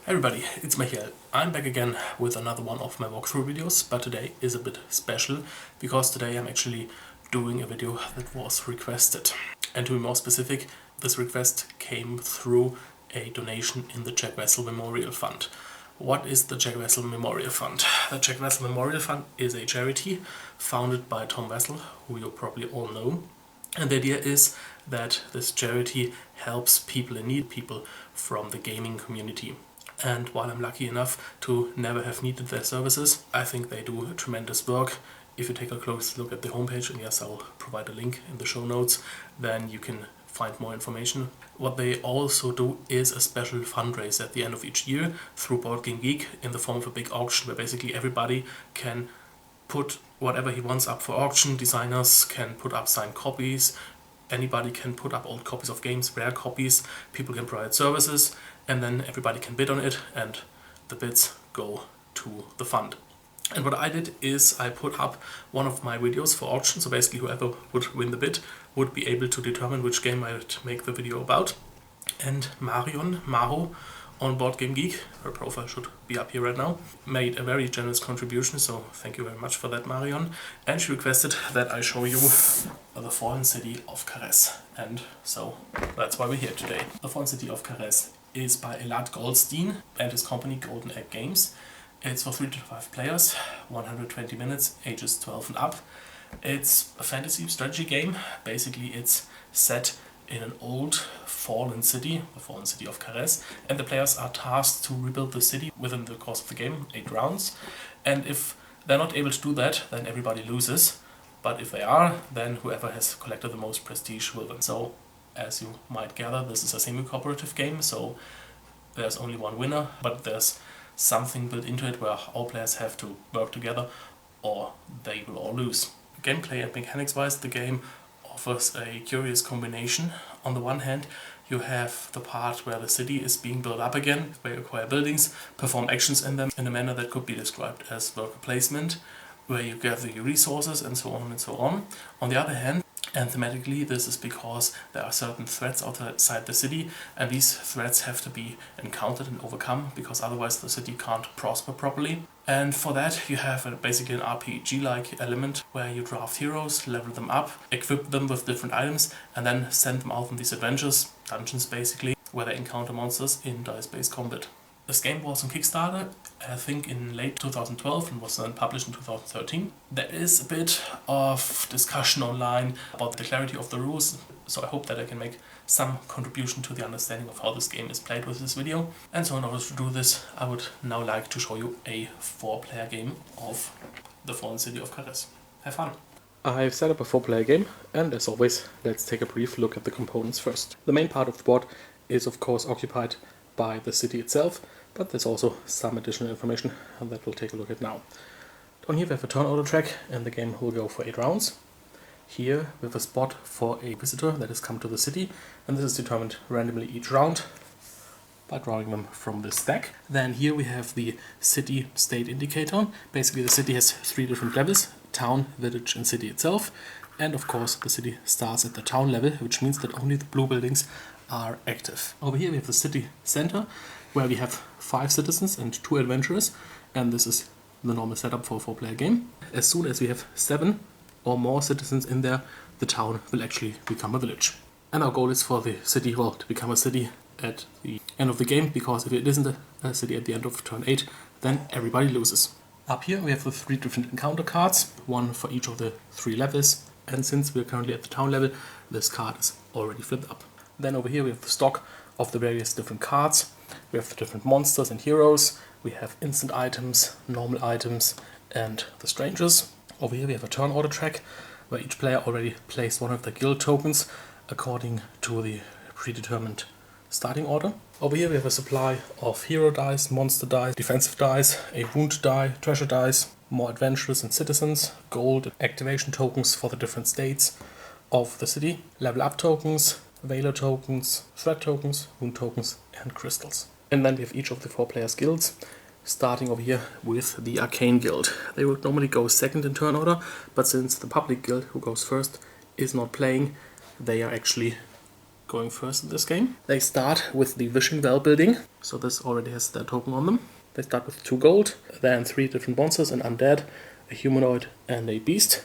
Hey everybody, it's Michael. I'm back again with another one of my walkthrough videos, but today is a bit special because today I'm actually doing a video that was requested. And to be more specific, this request came through a donation in the Jack Vasel Memorial Fund. What is the Jack Vasel Memorial Fund? The Jack Vasel Memorial Fund is a charity founded by Tom Vasel, who you probably all know. And the idea is that this charity helps people in need, people from the gaming community. And while I'm lucky enough to never have needed their services, I think they do tremendous work. If you take a close look at the homepage, and yes, I'll provide a link in the show notes, then you can find more information. What they also do is a special fundraiser at the end of each year through Board Game Geek in the form of a big auction where basically everybody can put whatever he wants up for auction. Designers can put up signed copies, anybody can put up old copies of games, rare copies, people can provide services, and then everybody can bid on it, and the bids go to the fund. And what I did is I put up one of my videos for auction, so basically whoever would win the bid would be able to determine which game I would make the video about. And Maho on Board Game Geek, her profile should be up here right now, made a very generous contribution, so thank you very much for that, Marion. And she requested that I show you the Fallen City of Karez, and so that's why we're here today. The Fallen City of Karez is by Elad Goldsteen and his company Golden Egg Games. It's for 3 to 5 players, 120 minutes, ages 12 and up. It's a fantasy strategy game. Basically it's set in an old fallen city, the Fallen City of Karez, and the players are tasked to rebuild the city within the course of the game, 8 rounds. And if they're not able to do that, then everybody loses. But if they are, then whoever has collected the most prestige will win. So, as you might gather, this is a semi-cooperative game, so there's only one winner, but there's something built into it where all players have to work together or they will all lose. Gameplay and mechanics-wise, the game offers a curious combination. On the one hand, you have the part where the city is being built up again, where you acquire buildings, perform actions in them in a manner that could be described as worker placement, where you gather your resources and so on and so on. On the other hand, and thematically, this is because there are certain threats outside the city, and these threats have to be encountered and overcome, because otherwise the city can't prosper properly. And for that you have basically an RPG-like element where you draft heroes, level them up, equip them with different items, and then send them out on these adventures, dungeons basically, where they encounter monsters in dice-based combat. This game was on Kickstarter, I think in late 2012, and was then published in 2013. There is a bit of discussion online about the clarity of the rules, so I hope that I can make some contribution to the understanding of how this game is played with this video. And so in order to do this, I would now like to show you a 4-player game of the Fallen City of Karez. Have fun! I've set up a 4-player game, and as always, let's take a brief look at the components first. The main part of the board is of course occupied by the city itself, but there's also some additional information that we'll take a look at now. Down here we have a turn order track, and the game will go for 8 rounds. Here we have a spot for a visitor that has come to the city, and this is determined randomly each round by drawing them from this stack. Then here we have the city state indicator. Basically the city has 3 different levels: town, village and city itself. And of course the city starts at the town level, which means that only the blue buildings are active. Over here we have the city center, where we have 5 citizens and 2 adventurers, and this is the normal setup for a 4-player game. As soon as we have 7 or more citizens in there, the town will actually become a village. And our goal is for the city, well, to become a city at the end of the game, because if it isn't a city at the end of turn 8, then everybody loses. Up here we have the 3 different encounter cards, one for each of the 3 levels, and since we're currently at the town level, this card is already flipped up. Then over here we have the stock of the various different cards. We have the different monsters and heroes. We have instant items, normal items, and the strangers. Over here we have a turn order track, where each player already placed one of the guild tokens according to the predetermined starting order. Over here we have a supply of hero dice, monster dice, defensive dice, a wound die, treasure dice, more adventurers and citizens, gold, activation tokens for the different states of the city, level up tokens, valor tokens, threat tokens, wound tokens, and crystals. And then we have each of the 4 players' guilds, starting over here with the Arcane Guild. They would normally go second in turn order, but since the Public Guild, who goes first, is not playing, they are actually going first in this game. They start with the Wishing Well building, so this already has their token on them. They start with 2 gold, then 3 different monsters, an undead, a humanoid, and a beast,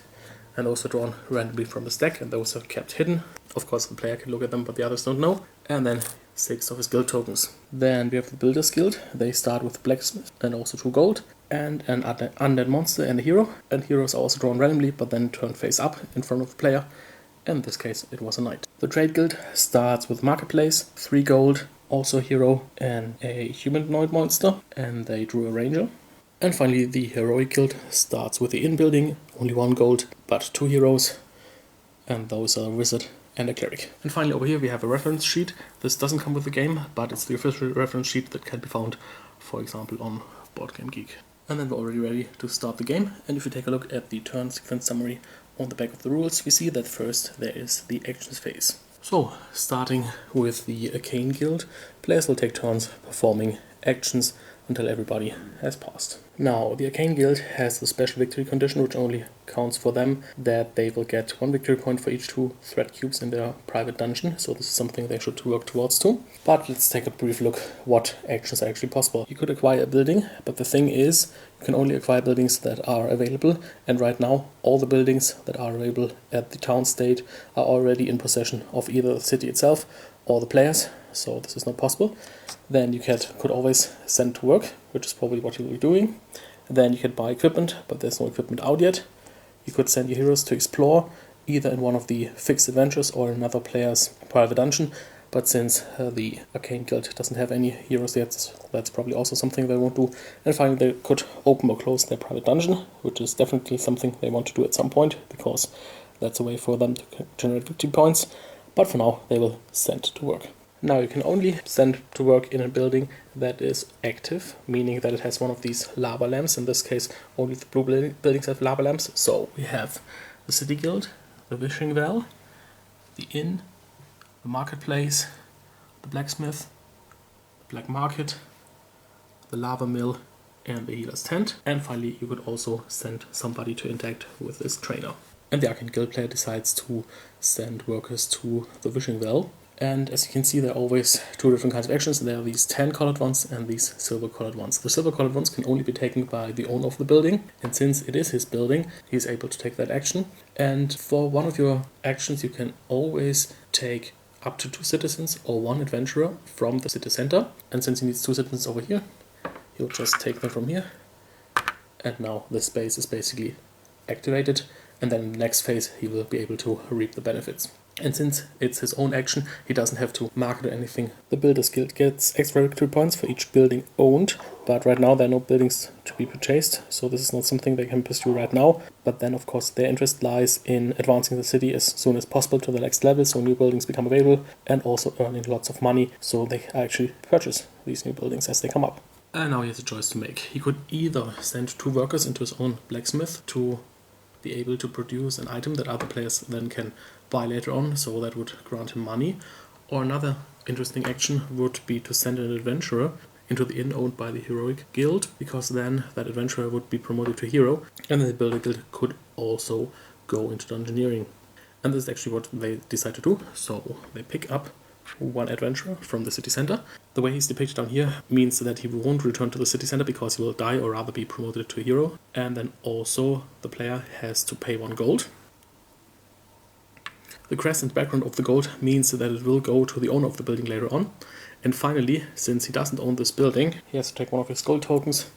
and those are drawn randomly from the stack, and those are kept hidden. Of course, the player can look at them, but the others don't know. And then 6 of his guild tokens. Then we have the Builders Guild. They start with Blacksmith and also 2 gold, and an undead monster and a hero. And heroes are also drawn randomly, but then turn face up in front of the player. In this case, it was a knight. The Trade Guild starts with Marketplace, 3 gold, also a hero and a humanoid monster, and they drew a ranger. And finally, the Heroic Guild starts with the Inn building, only 1 gold, but 2 heroes, and those are a wizard and a cleric. And finally, over here we have a reference sheet. This doesn't come with the game, but it's the official reference sheet that can be found, for example, on BoardGameGeek. And then we're already ready to start the game. And if you take a look at the turn sequence summary on the back of the rules, we see that first there is the actions phase. So, starting with the Arcane Guild, players will take turns performing actions until everybody has passed. Now, the Arcane Guild has the special victory condition, which only counts for them, that they will get 1 victory point for each 2 threat cubes in their private dungeon, so this is something they should work towards too. But let's take a brief look what actions are actually possible. You could acquire a building, but the thing is, you can only acquire buildings that are available, and right now, all the buildings that are available at the town state are already in possession of either the city itself or the players, so this is not possible. Then you could always send to work, which is probably what you'll be doing. Then you can buy equipment, but there's no equipment out yet. You could send your heroes to explore, either in one of the fixed adventures or another player's private dungeon. But since the Arcane Guild doesn't have any heroes yet, that's probably also something they won't do. And finally, they could open or close their private dungeon, which is definitely something they want to do at some point, because that's a way for them to generate victory points. But for now, they will send to work. Now you can only send to work in a building that is active, meaning that it has one of these lava lamps. In this case, only the blue buildings have lava lamps. So we have the City Guild, the Wishing Well, the Inn, the Marketplace, the Blacksmith, the Black Market, the Lava Mill, and the Healer's Tent. And finally, you could also send somebody to interact with this trainer. And the Arcane Guild player decides to send workers to the Wishing Well. And as you can see, there are always 2 different kinds of actions. There are these tan colored ones and these silver colored ones. The silver colored ones can only be taken by the owner of the building, and since it is his building, he is able to take that action. And for one of your actions, you can always take up to 2 citizens or 1 adventurer from the city center. And since he needs 2 citizens over here, he'll just take them from here. And now the space is basically activated, and then in the next phase he will be able to reap the benefits. And since it's his own action, he doesn't have to market or anything. The Builders Guild gets extra victory points for each building owned, but right now there are no buildings to be purchased, so this is not something they can pursue right now. But then, of course, their interest lies in advancing the city as soon as possible to the next level, so new buildings become available, and also earning lots of money, so they actually purchase these new buildings as they come up. And now he has a choice to make. He could either send 2 workers into his own blacksmith to be able to produce an item that other players then can buy later on, so that would grant him money. Or another interesting action would be to send an adventurer into the inn owned by the Heroic Guild, because then that adventurer would be promoted to hero, and the Builder Guild could also go into dungeoneering. And this is actually what they decide to do, so they pick up 1 adventurer from the city center. The way he's depicted down here means that he won't return to the city center because he will die or rather be promoted to a hero. And then also the player has to pay 1 gold. The crest and background of the gold means that it will go to the owner of the building later on. And finally, since he doesn't own this building, he has to take 1 of his gold tokens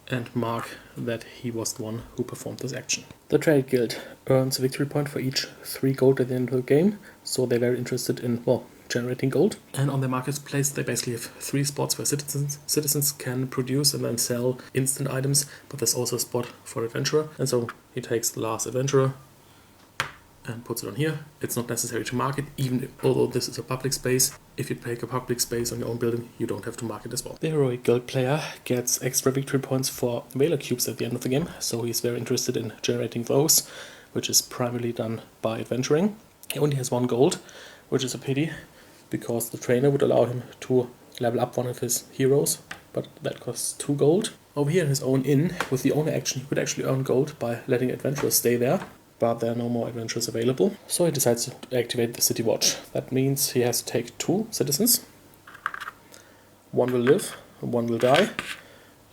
and mark that he was the one who performed this action. The Trade Guild earns a victory point for each 3 gold at the end of the game, so they're very interested in, well, generating gold. And on their marketplace they basically have 3 spots where citizens can produce and then sell instant items, but there's also a spot for adventurer. And so he takes the last adventurer and puts it on here. It's not necessary to mark it, although this is a public space. If you take a public space on your own building, you don't have to mark it as well. The Heroic Guild player gets extra victory points for valor cubes at the end of the game, so he's very interested in generating those, which is primarily done by adventuring. He only has 1 gold, which is a pity, because the trainer would allow him to level up 1 of his heroes, but that costs 2 gold. Over here in his own inn, with the owner action, he could actually earn gold by letting adventurers stay there. but there are no more adventures available. So he decides to activate the city watch. That means he has to take 2 citizens. One will live, one will die,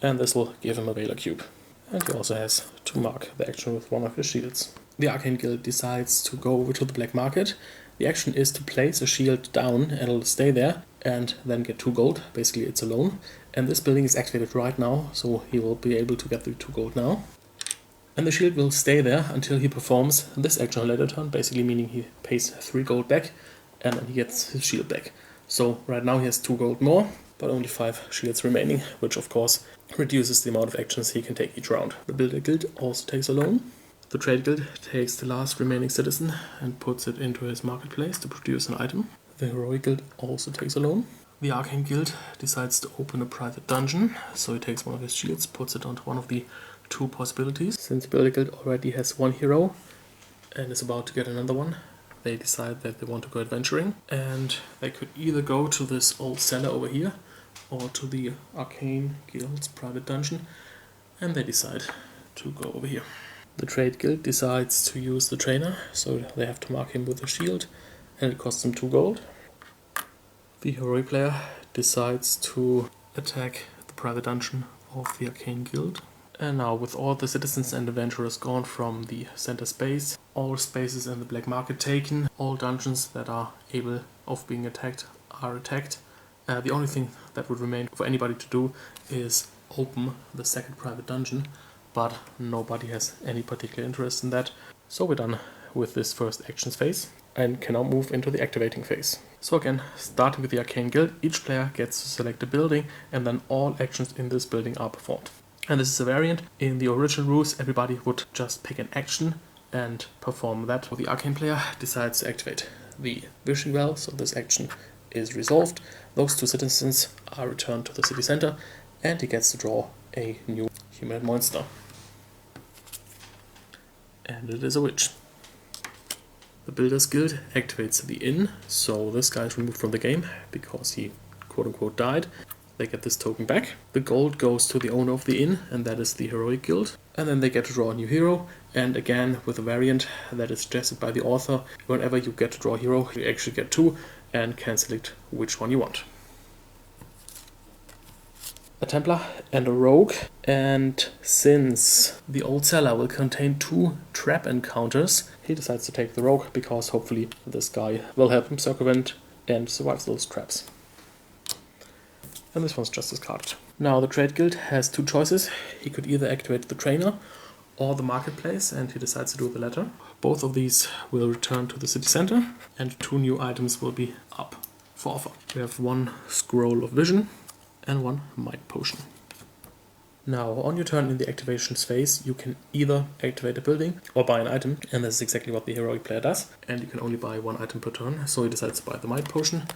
and this will give him a Valor cube. And he also has to mark the action with one of his shields. The Arcane Guild decides to go over to the black market. The action is to place a shield down and it'll stay there and then get 2 gold. Basically it's a loan. And this building is activated right now, so he will be able to get the 2 gold now. And the shield will stay there until he performs this action on later turn, basically meaning he pays 3 gold back and then he gets his shield back. So right now he has 2 gold more, but only 5 shields remaining, which of course reduces the amount of actions he can take each round. The Builder Guild also takes a loan. The Trade Guild takes the last remaining citizen and puts it into his marketplace to produce an item. The Heroic Guild also takes a loan. The Arcane Guild decides to open a private dungeon, so he takes one of his shields, puts it onto one of the 2 possibilities. Since the Builder Guild already has 1 hero and is about to get another one, they decide that they want to go adventuring, and they could either go to this old cellar over here or to the Arcane Guild's private dungeon, and they decide to go over here. The Trade Guild decides to use the trainer, so they have to mark him with a shield, and it costs them 2 gold. The Heroic player decides to attack the private dungeon of the Arcane Guild. And now, with all the citizens and adventurers gone from the center space, all spaces in the black market taken, all dungeons that are able of being attacked are attacked. The only thing that would remain for anybody to do is open the second private dungeon, but nobody has any particular interest in that. So we're done with this first actions phase and can now move into the activating phase. So again, starting with the Arcane Guild, each player gets to select a building and then all actions in this building are performed. And this is a variant. In the original rules, everybody would just pick an action and perform that. The Arcane player decides to activate the Wishing Well, so this action is resolved. Those 2 citizens are returned to the city center and he gets to draw a new humanoid monster. And it is a witch. The Builders Guild activates the inn, so this guy is removed from the game because he quote-unquote died. They get this token back. The gold goes to the owner of the inn, and that is the Heroic Guild. And then they get to draw a new hero, and again with a variant that is suggested by the author, whenever you get to draw a hero, you actually get 2 and can select which one you want. A Templar and a Rogue, and since the old cellar will contain 2 trap encounters, he decides to take the Rogue because hopefully this guy will help him circumvent and survive those traps. And this one's just discarded. Now the Trade Guild has 2 choices. He could either activate the trainer or the marketplace, and he decides to do the latter. Both of these will return to the city center and 2 new items will be up for offer. We have 1 Scroll of Vision and 1 Might Potion. Now on your turn in the activations phase, you can either activate a building or buy an item, and this is exactly what the Heroic player does, and you can only buy 1 item per turn, so he decides to buy the Might Potion,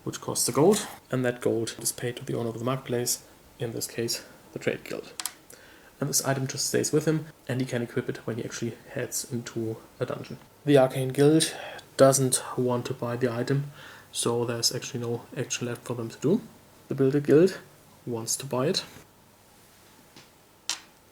which costs a gold, and that gold is paid to the owner of the marketplace, in this case the Trade Guild. And this item just stays with him, and he can equip it when he actually heads into a dungeon. The Arcane Guild doesn't want to buy the item, so there's actually no action left for them to do. The Builder Guild wants to buy it.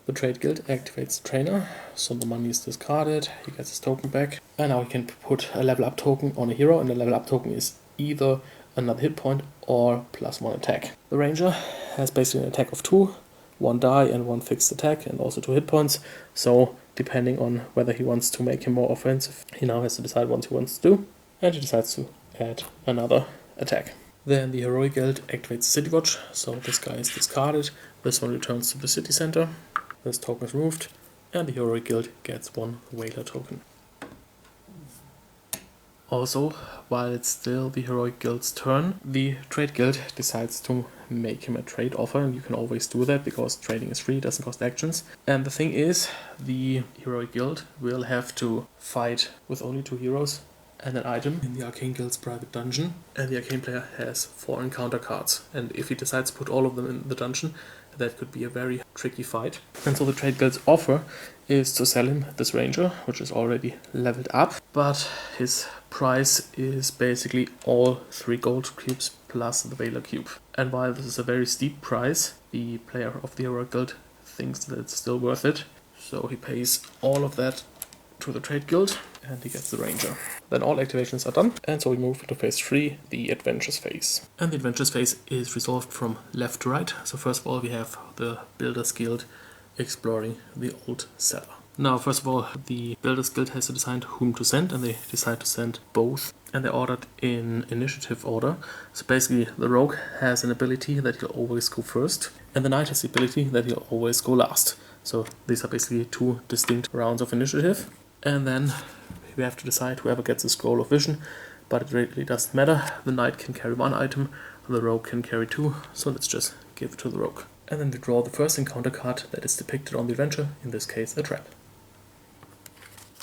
The Trade Guild activates the trainer, so the money is discarded, he gets his token back, and now he can put a level up token on a hero, and the level up token is either another hit point or +1 attack. The Ranger has basically an attack of 2, 1 die and 1 fixed attack, and also 2 hit points, so depending on whether he wants to make him more offensive, he now has to decide what he wants to do, and he decides to add another attack. Then the Heroic Guild activates City Watch, so this guy is discarded, this one returns to the city center. This token is removed, and the Heroic Guild gets 1 Whaler token. Also, while it's still the Heroic Guild's turn, the Trade Guild decides to make him a trade offer, and you can always do that because trading is free, doesn't cost actions. And the thing is, the Heroic Guild will have to fight with only 2 heroes and an item in the Arcane Guild's private dungeon, and the Arcane player has 4 encounter cards, and if he decides to put all of them in the dungeon, that could be a very tricky fight. And so the Trade Guild's offer is to sell him this Ranger, which is already leveled up, but his price is basically all 3 gold cubes plus the Valor cube. And while this is a very steep price, the player of the Heroic Guild thinks that it's still worth it, so he pays all of that to the Trade Guild, and he gets the Ranger. Then all activations are done, and so we move to phase 3, the Adventures phase. And the Adventures phase is resolved from left to right. So first of all we have the Builders Guild exploring the old cellar. Now first of all the Builders Guild has to decide whom to send, and they decide to send both. And they're ordered in initiative order. So basically the Rogue has an ability that he'll always go first, and the Knight has the ability that he'll always go last. So these are basically 2 distinct rounds of initiative. And then we have to decide whoever gets the Scroll of Vision, but it really doesn't matter. The Knight can carry 1 item, the Rogue can carry 2, so let's just give it to the Rogue. And then we draw the first encounter card that is depicted on the adventure, in this case a trap.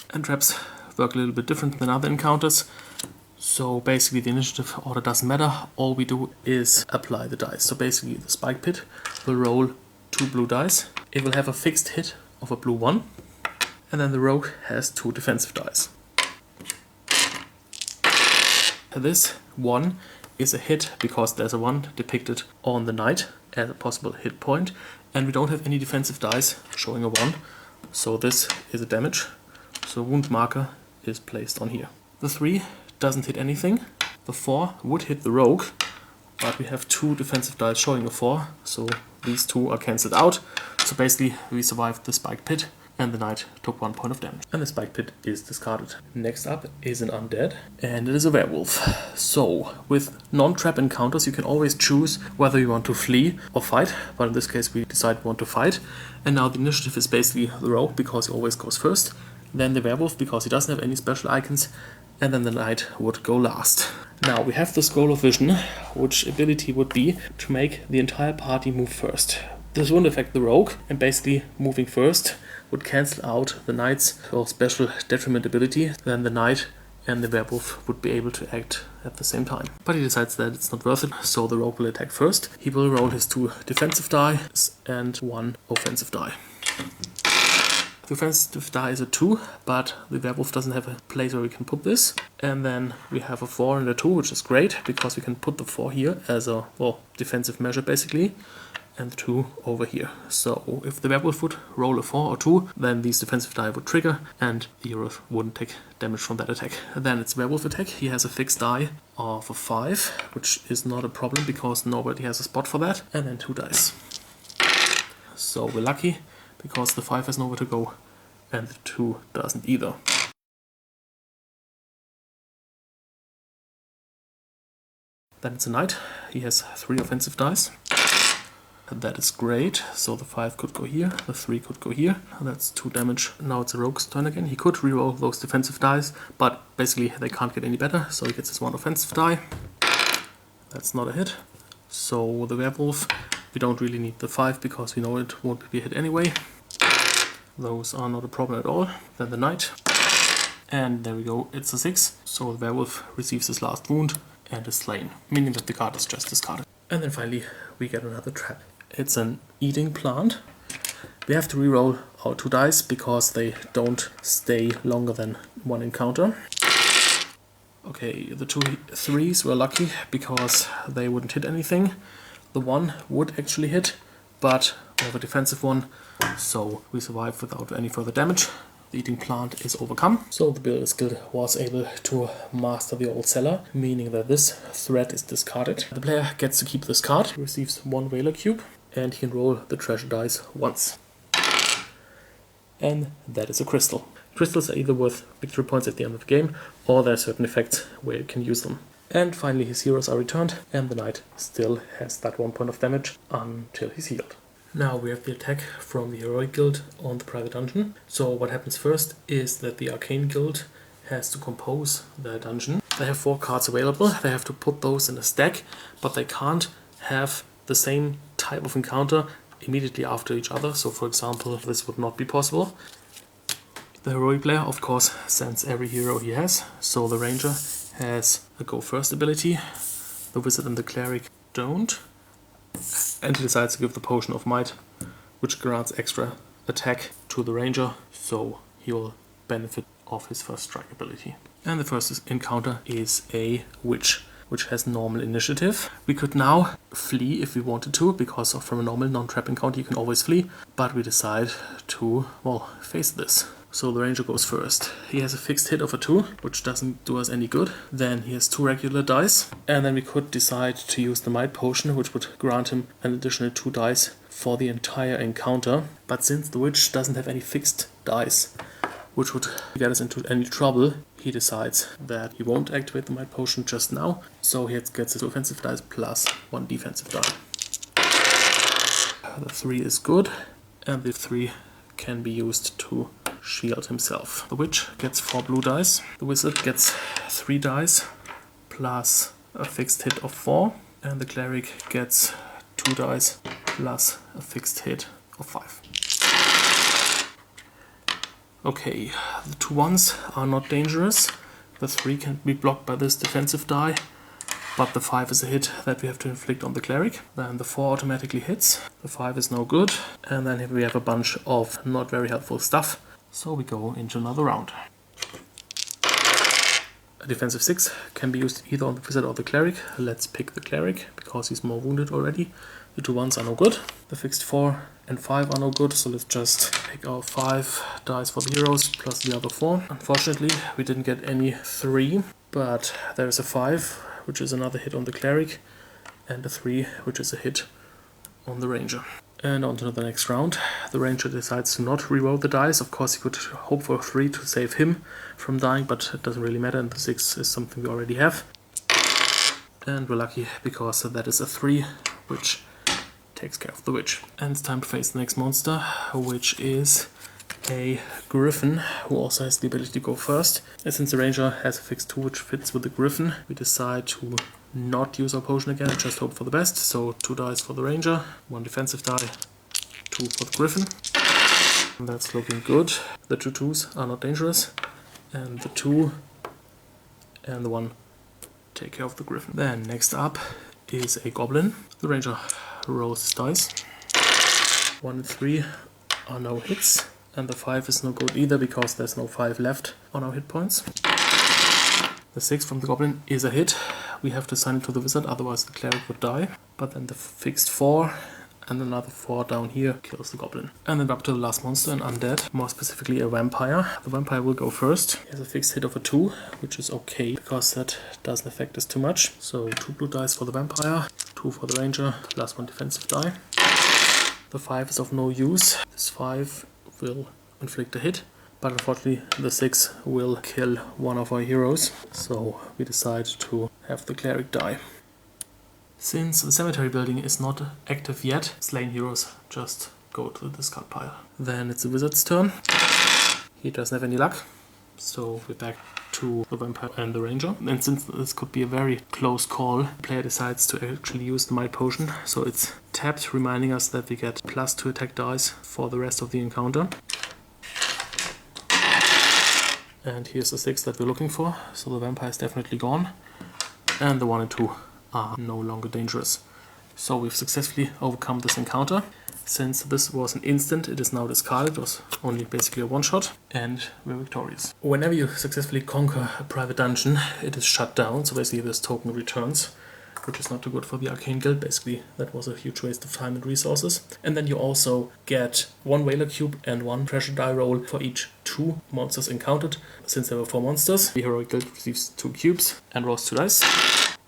And traps work a little bit different than other encounters. So basically the initiative order doesn't matter, all we do is apply the dice. So basically the Spike Pit will roll 2 blue dice, it will have a fixed hit of a blue 1, and then the Rogue has 2 defensive dice. This 1 is a hit because there's a 1 depicted on the Knight as a possible hit point, and we don't have any defensive dice showing a 1, so this is a damage, so wound marker is placed on here. The 3 doesn't hit anything. The 4 would hit the Rogue, but we have 2 defensive dice showing a 4, so these 2 are cancelled out. So basically we survived the Spike Pit, and the Knight took 1 point of damage. And the Spike Pit is discarded. Next up is an Undead, and it is a werewolf. So with non-trap encounters you can always choose whether you want to flee or fight, but in this case we decide we want to fight. And now the initiative is basically the Rogue because he always goes first, then the werewolf because he doesn't have any special icons, and then the Knight would go last. Now we have the Scroll of Vision, which ability would be to make the entire party move first. This wouldn't affect the Rogue, and basically moving first would cancel out the Knight's special detriment ability. Then the Knight and the werewolf would be able to act at the same time. But he decides that it's not worth it, so the Rogue will attack first. He will roll his 2 defensive die and 1 offensive die. The offensive die is a 2, but the werewolf doesn't have a place where we can put this. And then we have a 4 and a 2, which is great, because we can put the 4 here as a defensive measure basically, and the 2 over here. So if the werewolf would roll a 4 or 2, then these defensive die would trigger, and the hero wouldn't take damage from that attack. And then it's werewolf attack. He has a fixed die of a 5, which is not a problem because nobody has a spot for that, and then 2 dice. So we're lucky, because the 5 has nowhere to go, and the 2 doesn't either. Then it's a Knight. He has 3 offensive dice. And that is great. So the 5 could go here, the 3 could go here. That's 2 damage. Now it's a Rogue's turn again. He could reroll those defensive dice, but basically they can't get any better, so he gets his 1 offensive die. That's not a hit. So the werewolf, we don't really need the 5 because we know it won't be a hit anyway. Those are not a problem at all. Then the Knight. And there we go, it's a 6. So the werewolf receives his last wound and is slain, meaning that the card is just discarded. And then finally we get another trap. It's an eating plant. We have to reroll our 2 dice because they don't stay longer than 1 encounter. Okay, the 2 3s were lucky because they wouldn't hit anything. The 1 would actually hit, but we have a defensive one, so we survive without any further damage. The eating plant is overcome. So the Builders Guild was able to master the old cellar, meaning that this threat is discarded. The player gets to keep this card, he receives 1 Valor Cube, and he can roll the treasure dice once. And that is a crystal. Crystals are either worth victory points at the end of the game, or there are certain effects where you can use them. And finally his heroes are returned, and the Knight still has that 1 point of damage until he's healed. Now we have the attack from the Heroic Guild on the private dungeon. So what happens first is that the Arcane Guild has to compose the dungeon. They have 4 cards available, they have to put those in a stack, but they can't have the same type of encounter immediately after each other. So for example, this would not be possible. The Heroic player of course sends every hero he has, so the Ranger has a go first ability, the Wizard and the Cleric don't. And he decides to give the Potion of Might, which grants extra attack to the Ranger, so he will benefit of his first strike ability. And the first encounter is a Witch, which has normal initiative. We could now flee if we wanted to, because from a normal non-trap encounter you can always flee, but we decide to, face this. So the ranger goes first. He has a fixed hit of a 2, which doesn't do us any good. Then he has 2 regular dice. And then we could decide to use the might potion, which would grant him an additional 2 dice for the entire encounter. But since the witch doesn't have any fixed dice, which would get us into any trouble, he decides that he won't activate the might potion just now. So he gets his offensive dice plus 1 defensive die. The 3 is good, and the 3 can be used to shield himself. The witch gets 4 blue dice. The wizard gets 3 dice plus a fixed hit of 4, and the cleric gets 2 dice plus a fixed hit of 5. Okay, the 2 1s are not dangerous. The 3 can be blocked by this defensive die, but the 5 is a hit that we have to inflict on the cleric. Then the 4 automatically hits. The 5 is no good. And then here we have a bunch of not very helpful stuff. So we go into another round. A defensive 6 can be used either on the wizard or the cleric. Let's pick the cleric because he's more wounded already. The 2 1s are no good. The fixed 4 and 5 are no good, so let's just pick our 5 dice for the heroes plus the other 4. Unfortunately, we didn't get any 3, but there's a 5, which is another hit on the cleric, and a 3, which is a hit on the ranger. And on to the next round. The ranger decides to not reroll the dice. Of course, he could hope for a 3 to save him from dying, but it doesn't really matter, and the 6 is something we already have. And we're lucky because that is a 3, which takes care of the witch. And it's time to face the next monster, which is a griffin, who also has the ability to go first. And since the ranger has a fixed 2 which fits with the griffin, we decide to not use our potion again, just hope for the best. So 2 dice for the ranger, 1 defensive die, 2 for the griffin. And that's looking good. The 2 2s are not dangerous, and the 2 and the 1 take care of the griffin. Then next up is a goblin. The ranger rolls his dice. 1 and 3 are no hits, and the 5 is no good either because there's no 5 left on our hit points. The 6 from the goblin is a hit. We have to assign it to the wizard, otherwise the cleric would die. But then the fixed 4 and another 4 down here kills the goblin. And then we're up to the last monster, an undead, more specifically a vampire. The vampire will go first. He has a fixed hit of a 2, which is okay because that doesn't affect us too much. So 2 blue dice for the vampire, 2 for the ranger, plus 1 defensive die. The 5 is of no use. This 5 will inflict a hit, but unfortunately the 6 will kill one of our heroes. So we decide to have the cleric die. Since the cemetery building is not active yet, slain heroes just go to the discard pile. Then it's the wizard's turn. He doesn't have any luck, so we're back to the vampire and the ranger. And since this could be a very close call, the player decides to actually use the might potion. So it's tapped, reminding us that we get +2 attack dice for the rest of the encounter. And here's the 6 that we're looking for, so the vampire is definitely gone. And the 1 and 2 are no longer dangerous. So we've successfully overcome this encounter. Since this was an instant, it is now discarded. It was only basically a one-shot, and we're victorious. Whenever you successfully conquer a private dungeon, it is shut down, so basically this token returns, which is not too good for the Arcane Guild. Basically, that was a huge waste of time and resources. And then you also get 1 Valor Cube and 1 Treasure Die roll for each 2 monsters encountered. Since there were 4 monsters, the Heroic Guild receives 2 cubes and rolls 2 dice.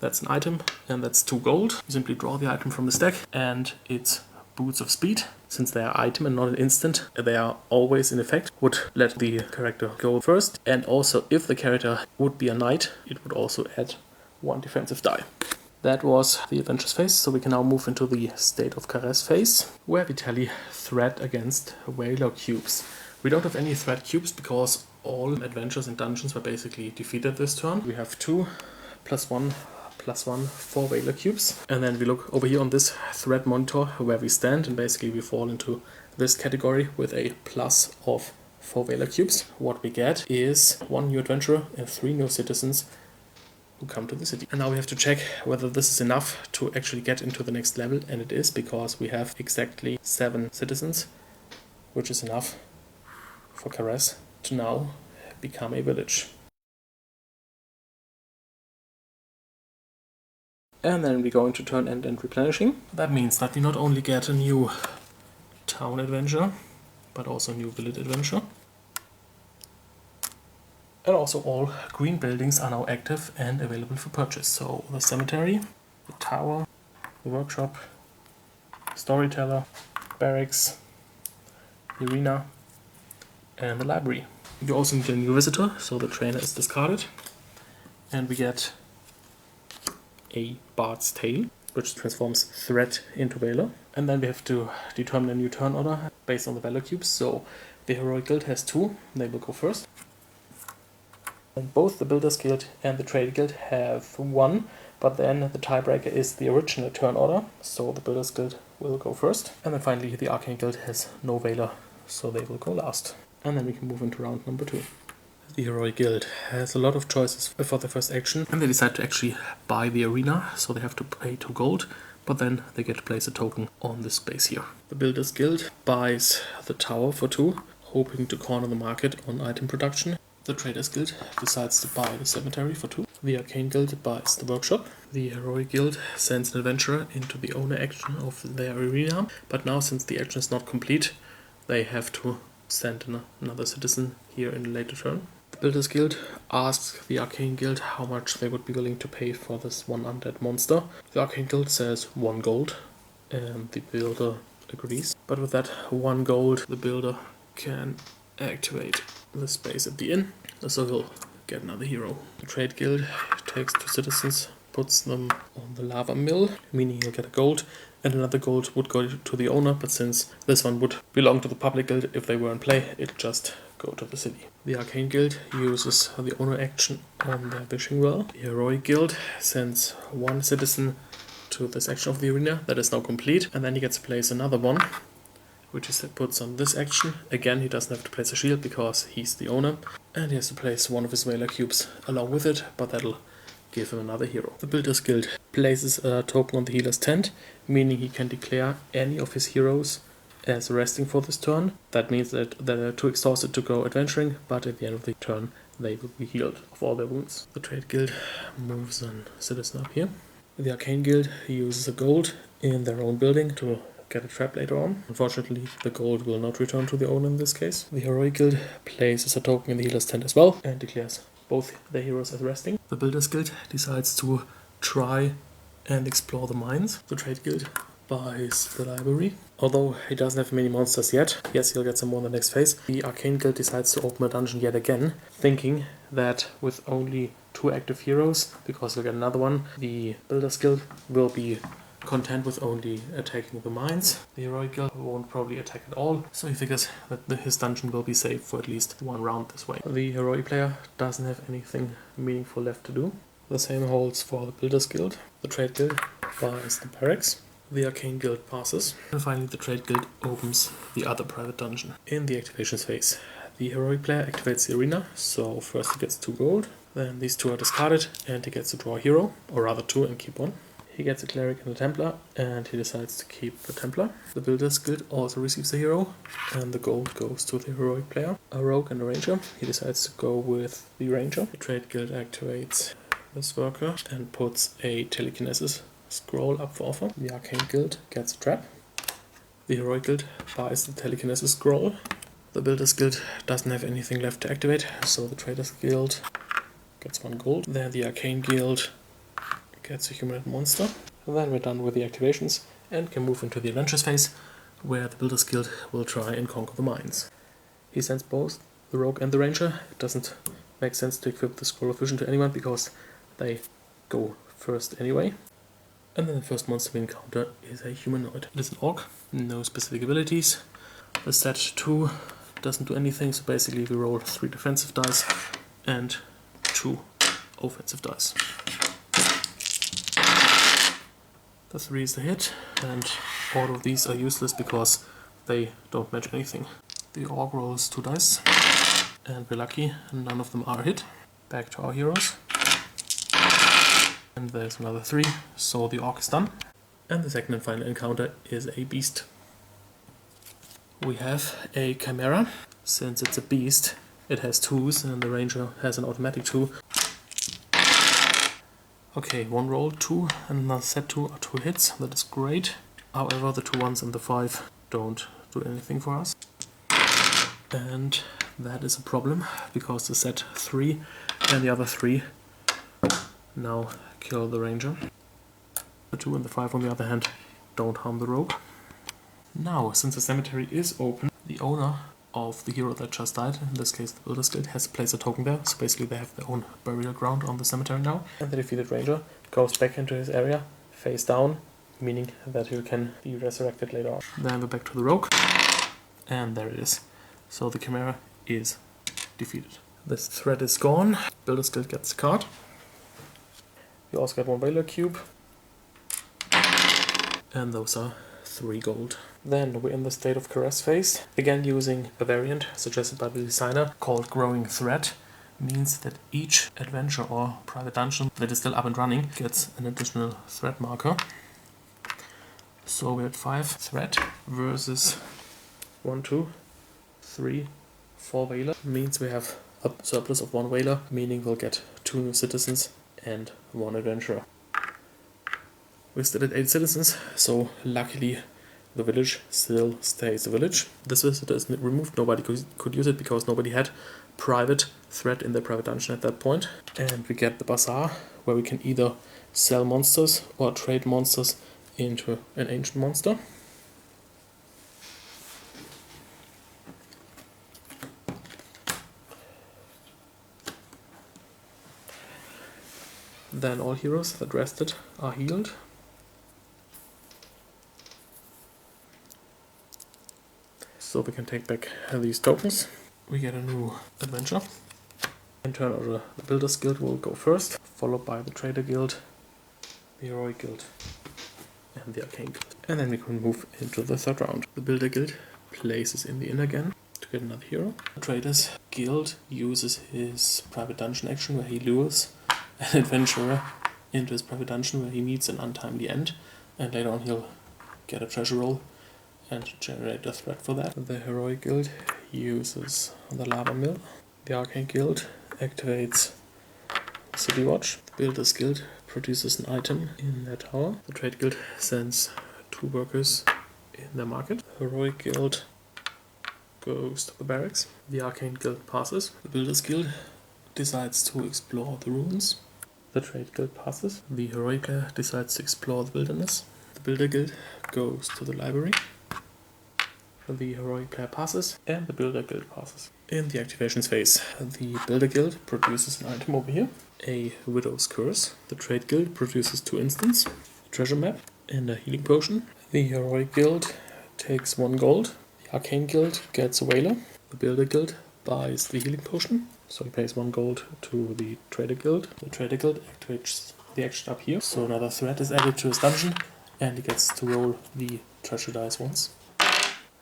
That's an item, and that's 2 gold. You simply draw the item from the stack, and it's Boots of Speed. Since they are item and not an instant, they are always in effect, would let the character go first. And also, if the character would be a knight, it would also add 1 defensive die. That was the Adventures phase, so we can now move into the State of Karez phase, where we tally threat against Valor cubes. We don't have any threat cubes because all adventures and dungeons were basically defeated this turn. We have 2 +1/+1 4 Valor cubes, and then we look over here on this threat monitor where we stand, and basically we fall into this category with a plus of 4 Valor cubes. What we get is 1 new adventurer and 3 new citizens who come to the city. And now we have to check whether this is enough to actually get into the next level, and it is, because we have exactly 7 citizens, which is enough for Karez to now become a village. And then we go into turn end and replenishing. That means that we not only get a new town adventure, but also a new village adventure. And also all green buildings are now active and available for purchase. So the cemetery, the tower, the workshop, storyteller, barracks, the arena, and the library. You also need a new visitor, so the trainer is discarded. And we get a Bard's Tale, which transforms threat into valor. And then we have to determine a new turn order based on the valor cubes. So the Heroic Guild has 2, they will go first. And both the Builders Guild and the Trader Guild have 1, but then the tiebreaker is the original turn order, so the Builders Guild will go first. And then finally the Arcane Guild has no valor, so they will go last. And then we can move into round number 2. The Heroic Guild has a lot of choices for the first action, and they decide to actually buy the arena, so they have to pay 2 gold, but then they get to place a token on this space here. The Builders Guild buys the tower for 2, hoping to corner the market on item production. The Traders Guild decides to buy the cemetery for 2. The Arcane Guild buys the workshop. The Heroic Guild sends an adventurer into the owner action of their arena, but now since the action is not complete, they have to send another citizen here in a later turn. The Builders Guild asks the Arcane Guild how much they would be willing to pay for this one undead monster. The Arcane Guild says 1 gold, and the builder agrees. But with that 1 gold, the builder can activate the space at the inn, so he'll get another hero. The Trade Guild takes 2 citizens, puts them on the lava mill, meaning he'll get a gold, and another gold would go to the owner, but since this one would belong to the public guild if they were in play, it'd just go to the city. The Arcane Guild uses the owner action on their wishing well. The Heroic Guild sends 1 citizen to this action of the arena that is now complete, and then he gets to place another one, which is puts on this action. Again, he doesn't have to place a shield because he's the owner, and he has to place one of his valor cubes along with it, but that'll give him another hero. The Builders Guild places a token on the healer's tent, meaning he can declare any of his heroes as resting for this turn. That means that they're too exhausted to go adventuring, but at the end of the turn they will be healed of all their wounds. The Trade Guild moves a citizen up here. The Arcane Guild uses a gold in their own building to get a trap later on. Unfortunately, the gold will not return to the owner in this case. The Heroic Guild places a token in the healer's tent as well and declares both their heroes as resting. The Builders Guild decides to try and explore the mines. The Trade Guild buys the library. Although he doesn't have many monsters yet, yes, he'll get some more in the next phase. The Arcane Guild decides to open a dungeon yet again, thinking that with only 2 active heroes, because he'll get another one, the Builders Guild will be content with only attacking the mines. The Heroic Guild won't probably attack at all, so he figures that his dungeon will be safe for at least 1 round this way. The Heroic player doesn't have anything meaningful left to do. The same holds for the Builders Guild. The Trade Guild buys the barracks. The Arcane Guild passes. And finally the Trade Guild opens the other private dungeon. In the activations phase, the Heroic player activates the arena, so first he gets 2 gold, then these 2 are discarded and he gets to draw a hero, or rather 2 and keep 1. He gets a Cleric and a Templar, and he decides to keep the Templar. The Builders Guild also receives a hero, and the gold goes to the Heroic player. A Rogue and a Ranger. He decides to go with the Ranger. The Trade Guild activates this worker and puts a Telekinesis scroll up for offer. The Arcane Guild gets a trap. The Heroic Guild buys the Telekinesis scroll. The Builders Guild doesn't have anything left to activate, so the Traders Guild gets 1 gold. Then the Arcane Guild gets a humanoid monster. And then we're done with the activations and can move into the adventures phase, where the Builders Guild will try and conquer the mines. He sends both the Rogue and the Ranger. It doesn't make sense to equip the Scroll of Vision to anyone because they go first anyway. And then the first monster we encounter is a humanoid. It is an orc, no specific abilities. The stat 2 doesn't do anything, so basically we roll 3 defensive dice and 2 offensive dice. The 3 is the hit, and all of these are useless because they don't match anything. The orc rolls 2 dice, and we're lucky, none of them are hit. Back to our heroes. And there's another 3, so the orc is done. And the second and final encounter is a beast. We have a chimera. Since it's a beast, it has 2s, and the ranger has an automatic 2. Okay, 1 roll, 2, and another set 2 are 2 hits, that is great. However, the 2 1s and the 5 don't do anything for us. And That is a problem, because the set 3 and the other 3 now kill the ranger. The 2 and the 5 on the other hand don't harm the rogue. Now, since the cemetery is open, the owner of the hero that just died, in this case the Builder's Guild, has to place a token there, so basically they have their own burial ground on the cemetery now. And the defeated ranger goes back into his area, face down, meaning that he can be resurrected later on. Then we're back to the rogue, and there it is. So the Chimera is defeated. This threat is gone. Builder's Guild gets a card. You also get 1 valor cube. And those are 3 gold. Then we're in the State of Karez phase. Again using a variant suggested by the designer called Growing Threat. Means that each adventure or private dungeon that is still up and running gets an additional threat marker. So we're at 5 threat versus 1, 2, 3, 4 valor. Means we have a surplus of 1 valor, meaning we'll get 2 new citizens and 1 adventurer. We're still at 8 citizens, so luckily the village still stays a village. This visitor is removed, nobody could use it because nobody had private threat in their private dungeon at that point. And we get the bazaar, where we can either sell monsters or trade monsters into an ancient monster. Then all heroes that rested are healed. So we can take back these tokens. We get a new adventure. In turn order, the Builder's Guild will go first, followed by the Trader Guild, the Heroic Guild, and the Arcane Guild. And then we can move into the 3rd round. The Builder Guild places in the inn again to get another hero. The Trader's Guild uses his private dungeon action, where he lures an adventurer into his private dungeon where he meets an untimely end, and later on he'll get a treasure roll and generate a threat for that. The Heroic Guild uses the Lava Mill. The Arcane Guild activates City Watch. The Builder's Guild produces an item in their tower. The Trade Guild sends 2 workers in their market. The Heroic Guild goes to the barracks. The Arcane Guild passes. The Builder's Guild decides to explore the ruins. The Trade Guild passes. The Heroic Guild decides to explore the wilderness. The Builder Guild goes to the library. The Heroic player passes, and the Builder Guild passes. In the activations phase, the Builder Guild produces an item over here, a Widow's Curse. The Trade Guild produces 2 instants, a treasure map, and a healing potion. The Heroic Guild takes 1 gold. The Arcane Guild gets a Whaler. The Builder Guild buys the healing potion, so he pays 1 gold to the Trader Guild. The Trader Guild activates the action up here, so another threat is added to his dungeon, and he gets to roll the treasure dice once.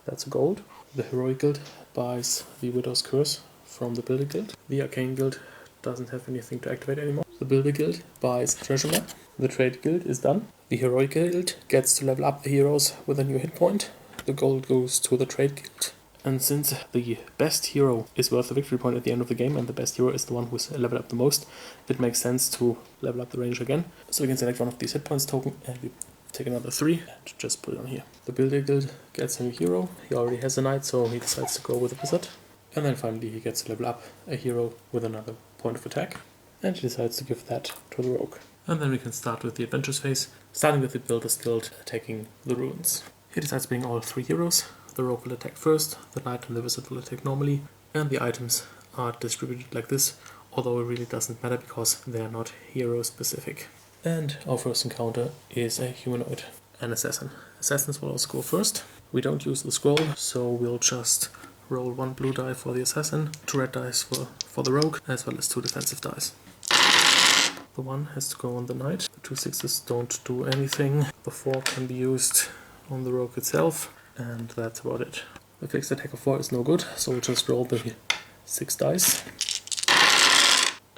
That's a gold. The Heroic Guild buys the Widow's Curse from the Builder Guild. The Arcane Guild doesn't have anything to activate anymore. The Builder Guild buys a treasure map. The Trade Guild is done. The Heroic Guild gets to level up the heroes with a new hit point. The gold goes to the Trade Guild. And since the best hero is worth a victory point at the end of the game, and the best hero is the one who's leveled up the most, it makes sense to level up the ranger again. So we can select one of these hit points token, and we take another 3 and just put it on here. The Builder Guild gets a new hero. He already has a knight, so he decides to go with a wizard. And then finally he gets to level up a hero with another point of attack, and he decides to give that to the rogue. And then we can start with the adventures phase, starting with the Builder's Guild attacking the ruins. He decides to bring all 3 heroes. The rogue will attack first, the knight and the wizard will attack normally, and the items are distributed like this, although it really doesn't matter because they are not hero specific. And our first encounter is a humanoid, an assassin. Assassins will also go first. We don't use the scroll, so we'll just roll 1 blue die for the assassin, 2 red dice for the rogue, as well as 2 defensive dice. The 1 has to go on the knight, the 2 6s don't do anything, the 4 can be used on the rogue itself, and that's about it. The fixed attack of 4 is no good, so we'll just roll the 6 dice.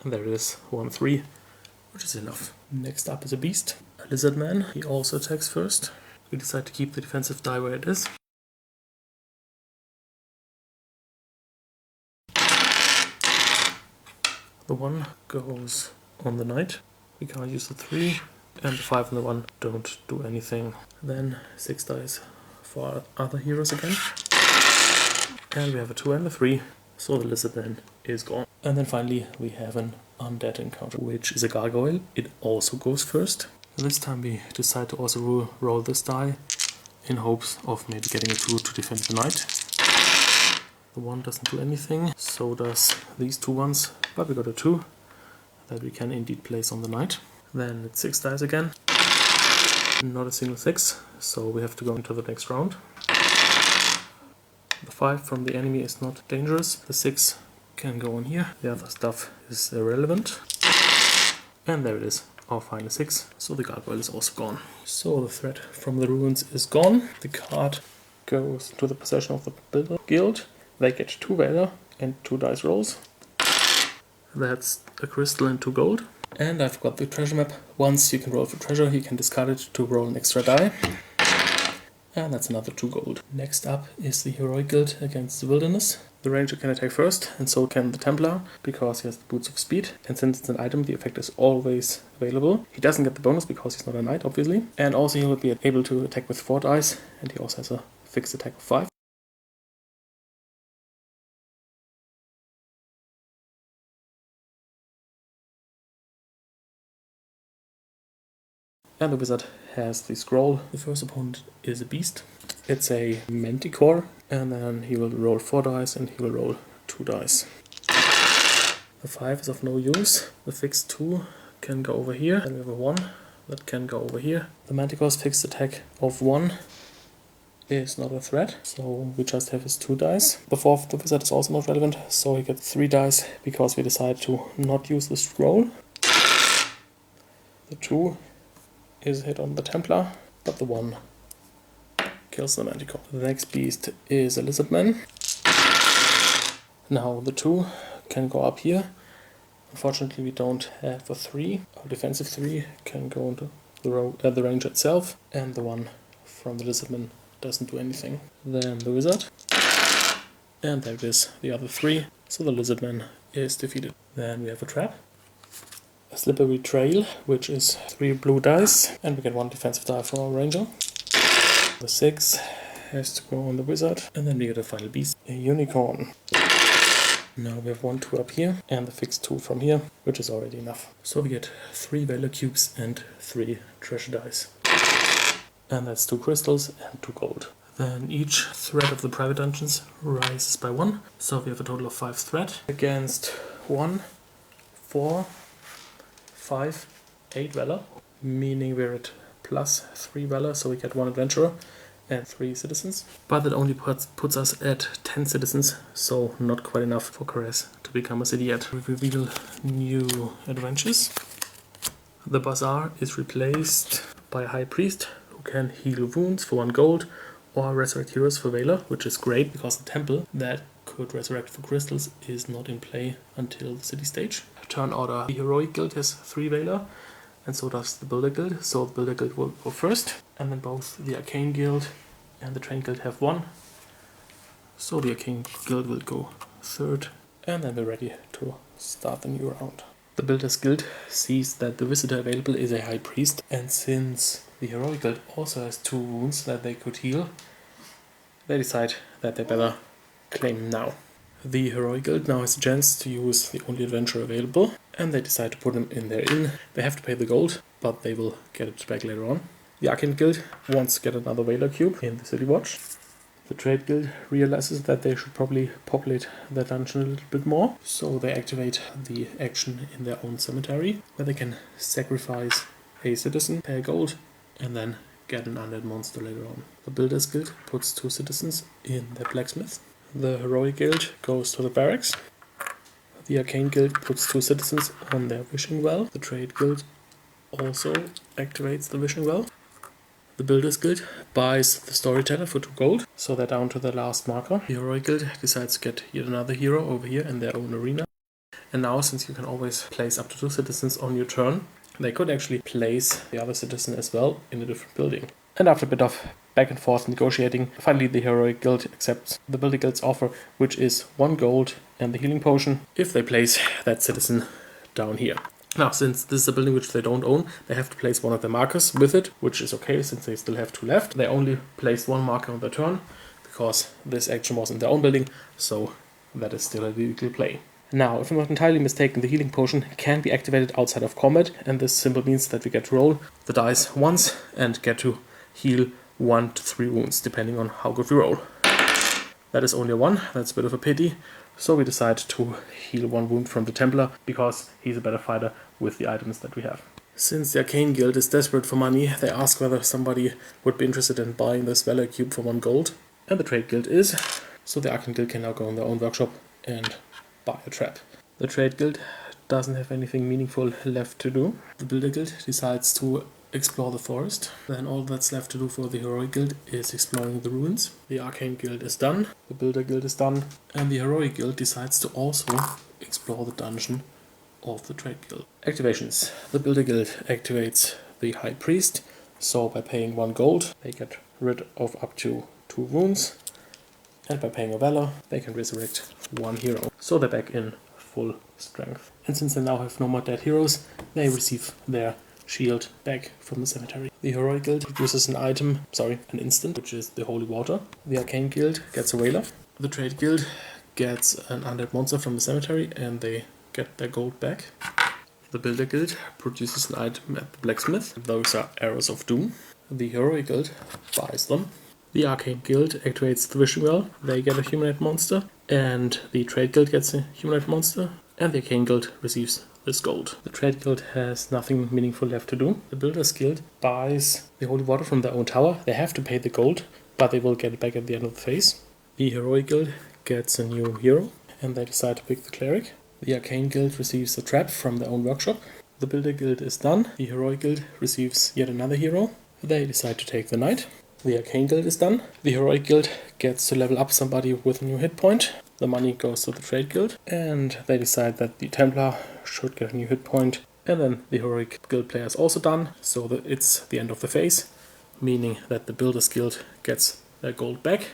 And there it is, 1 3. Which is enough. Next up is a beast, a lizard man. He also attacks first. We decide to keep the defensive die where it is. The 1 goes on the knight. We can't use the 3, and the 5 and the 1 don't do anything. Then 6 dice for other heroes again. And we have a 2 and a 3. so the lizard man is gone. And then finally we have an undead encounter, which is a gargoyle. It also goes first. This time we decide to also roll this die in hopes of maybe getting a 2 to defend the knight. The 1 doesn't do anything, so does these 2 ones, but we got a 2 that we can indeed place on the knight. Then it's 6 dice again, not a single 6, so we have to go into the next round. The 5 from the enemy is not dangerous, the 6 can go on here, the other stuff is irrelevant. And there it is, our final 6, so the gargoyle is also gone. So the threat from the ruins is gone, the card goes to the possession of the Builder Guild. They get 2 valor and 2 dice rolls. That's a crystal and 2 gold. And I've got the treasure map. Once you can roll for treasure, you can discard it to roll an extra die. And that's another 2 gold. Next up is the Heroic Guild against the Wilderness. The Ranger can attack first, and so can the Templar, because he has the Boots of Speed. And since it's an item, the effect is always available. He doesn't get the bonus because he's not a knight, obviously. And also he will be able to attack with 4 dice, and he also has a fixed attack of 5. And the wizard has the scroll. The first opponent is a beast. It's a manticore, and then he will roll 4 dice and he will roll 2 dice. The 5 is of no use. The fixed 2 can go over here. Then we have a 1 that can go over here. The manticore's fixed attack of 1 is not a threat, so we just have his 2 dice. The 4th of the wizard is also not relevant, so he gets 3 dice because we decide to not use the scroll. The 2 is hit on the Templar, but the 1 kills the Manticore. The next beast is a Lizardman. Now the 2 can go up here. Unfortunately we don't have a 3. Our defensive 3 can go into the range itself, and the 1 from the Lizardman doesn't do anything. Then the Wizard, and there it is, the other 3, so the Lizardman is defeated. Then we have a trap. A slippery trail, which is 3 blue dice, and we get 1 defensive die from our ranger. The 6 has to go on the wizard, and then we get a final beast, a unicorn. Now we have 1, 2 up here, and the fixed 2 from here, which is already enough. So we get 3 valor cubes and 3 treasure dice. And that's 2 crystals and 2 gold. Then each threat of the private dungeons rises by 1, so we have a total of 5 threat against 1, 4, 5, 8 valor, meaning we're at plus 3 valor, so we get 1 adventurer and 3 citizens. But that only puts us at 10 citizens, so not quite enough for Karez to become a city yet. We reveal new adventures. The bazaar is replaced by a high priest who can heal wounds for 1 gold or resurrect heroes for valor, which is great because the temple that could resurrect for crystals is not in play until the city stage. Turn order. The Heroic Guild has 3 valor, and so does the Builder Guild, so the Builder Guild will go first, and then both the Arcane Guild and the Train Guild have 1, so the Arcane Guild will go third, and then we're ready to start the new round. The Builders Guild sees that the visitor available is a High Priest, and since the Heroic Guild also has 2 wounds that they could heal, they decide that they better claim him now. The Heroic Guild now has a chance to use the only adventurer available, and they decide to put him in their inn. They have to pay the gold, but they will get it back later on. The Arcane Guild wants to get another Valor Cube in the City Watch. The Trade Guild realizes that they should probably populate their dungeon a little bit more, so they activate the action in their own cemetery, where they can sacrifice a citizen, pay gold, and then get an undead monster later on. The Builders Guild puts 2 citizens in their blacksmith. The Heroic Guild goes to the barracks. The Arcane Guild puts 2 citizens on their wishing well. The Trade Guild also activates the wishing well. The Builders Guild buys the Storyteller for 2 gold, so they're down to the last marker. The Heroic Guild decides to get yet another hero over here in their own arena. And now, since you can always place up to 2 citizens on your turn, they could actually place the other citizen as well in a different building. And after a bit of back and forth negotiating, finally the Heroic Guild accepts the Builder Guild's offer, which is 1 gold and the healing potion, if they place that citizen down here. Now, since this is a building which they don't own, they have to place one of their markers with it, which is okay since they still have 2 left. They only placed 1 marker on their turn, because this action was in their own building, so that is still a legal play. Now, if I'm not entirely mistaken, the healing potion can be activated outside of combat, and this simply means that we get to roll the dice once and get to heal 1 to 3 wounds, depending on how good we roll. That is only a 1, that's a bit of a pity, so we decide to heal 1 wound from the Templar, because he's a better fighter with the items that we have. Since the Arcane Guild is desperate for money, they ask whether somebody would be interested in buying this Valor Cube for 1 gold, and the Trade Guild is, so the Arcane Guild can now go in their own workshop and buy a trap. The Trade Guild doesn't have anything meaningful left to do. The Builder Guild decides to explore the forest. Then all that's left to do for the Heroic Guild is exploring the ruins. The Arcane Guild is done, the Builder Guild is done, and the Heroic Guild decides to also explore the dungeon of the Trade Guild. Activations. The Builder Guild activates the High Priest, so by paying 1 gold they get rid of up to 2 wounds, and by paying a Valor they can resurrect 1 hero. So they're back in full strength. And since they now have no more dead heroes, they receive their shield back from the cemetery. The Heroic Guild produces an instant, which is the Holy Water. The Arcane Guild gets a Whaler. The Trade Guild gets an undead monster from the cemetery and they get their gold back. The Builder Guild produces an item at the blacksmith. Those are Arrows of Doom. The Heroic Guild buys them. The Arcane Guild activates the Wishing Well. They get a humanoid monster. And the Trade Guild gets a humanoid monster. And the Arcane Guild receives this gold. The Trade Guild has nothing meaningful left to do. The Builders Guild buys the Holy Water from their own tower. They have to pay the gold, but they will get it back at the end of the phase. The Heroic Guild gets a new hero, and they decide to pick the Cleric. The Arcane Guild receives a trap from their own workshop. The Builder Guild is done. The Heroic Guild receives yet another hero. They decide to take the Knight. The Arcane Guild is done. The Heroic Guild gets to level up somebody with a new hit point. The money goes to the Trade Guild. And they decide that the Templar should get a new hit point. And then the Heroic Guild player is also done. So that it's the end of the phase. Meaning that the Builders Guild gets their gold back.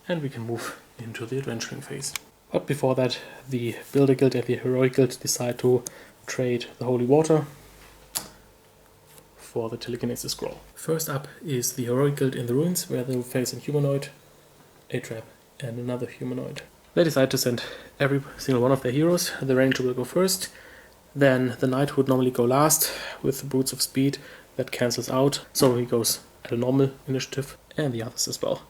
And we can move into the adventuring phase. But before that, the Builder Guild and the Heroic Guild decide to trade the Holy Water for the Telekinesis Scroll. First up is the Heroic Guild in the ruins, where they will face a humanoid, a trap, and another humanoid. They decide to send every single one of their heroes. The Ranger will go first, then the Knight would normally go last with the Boots of Speed that cancels out, so he goes at a normal initiative, and the others as well.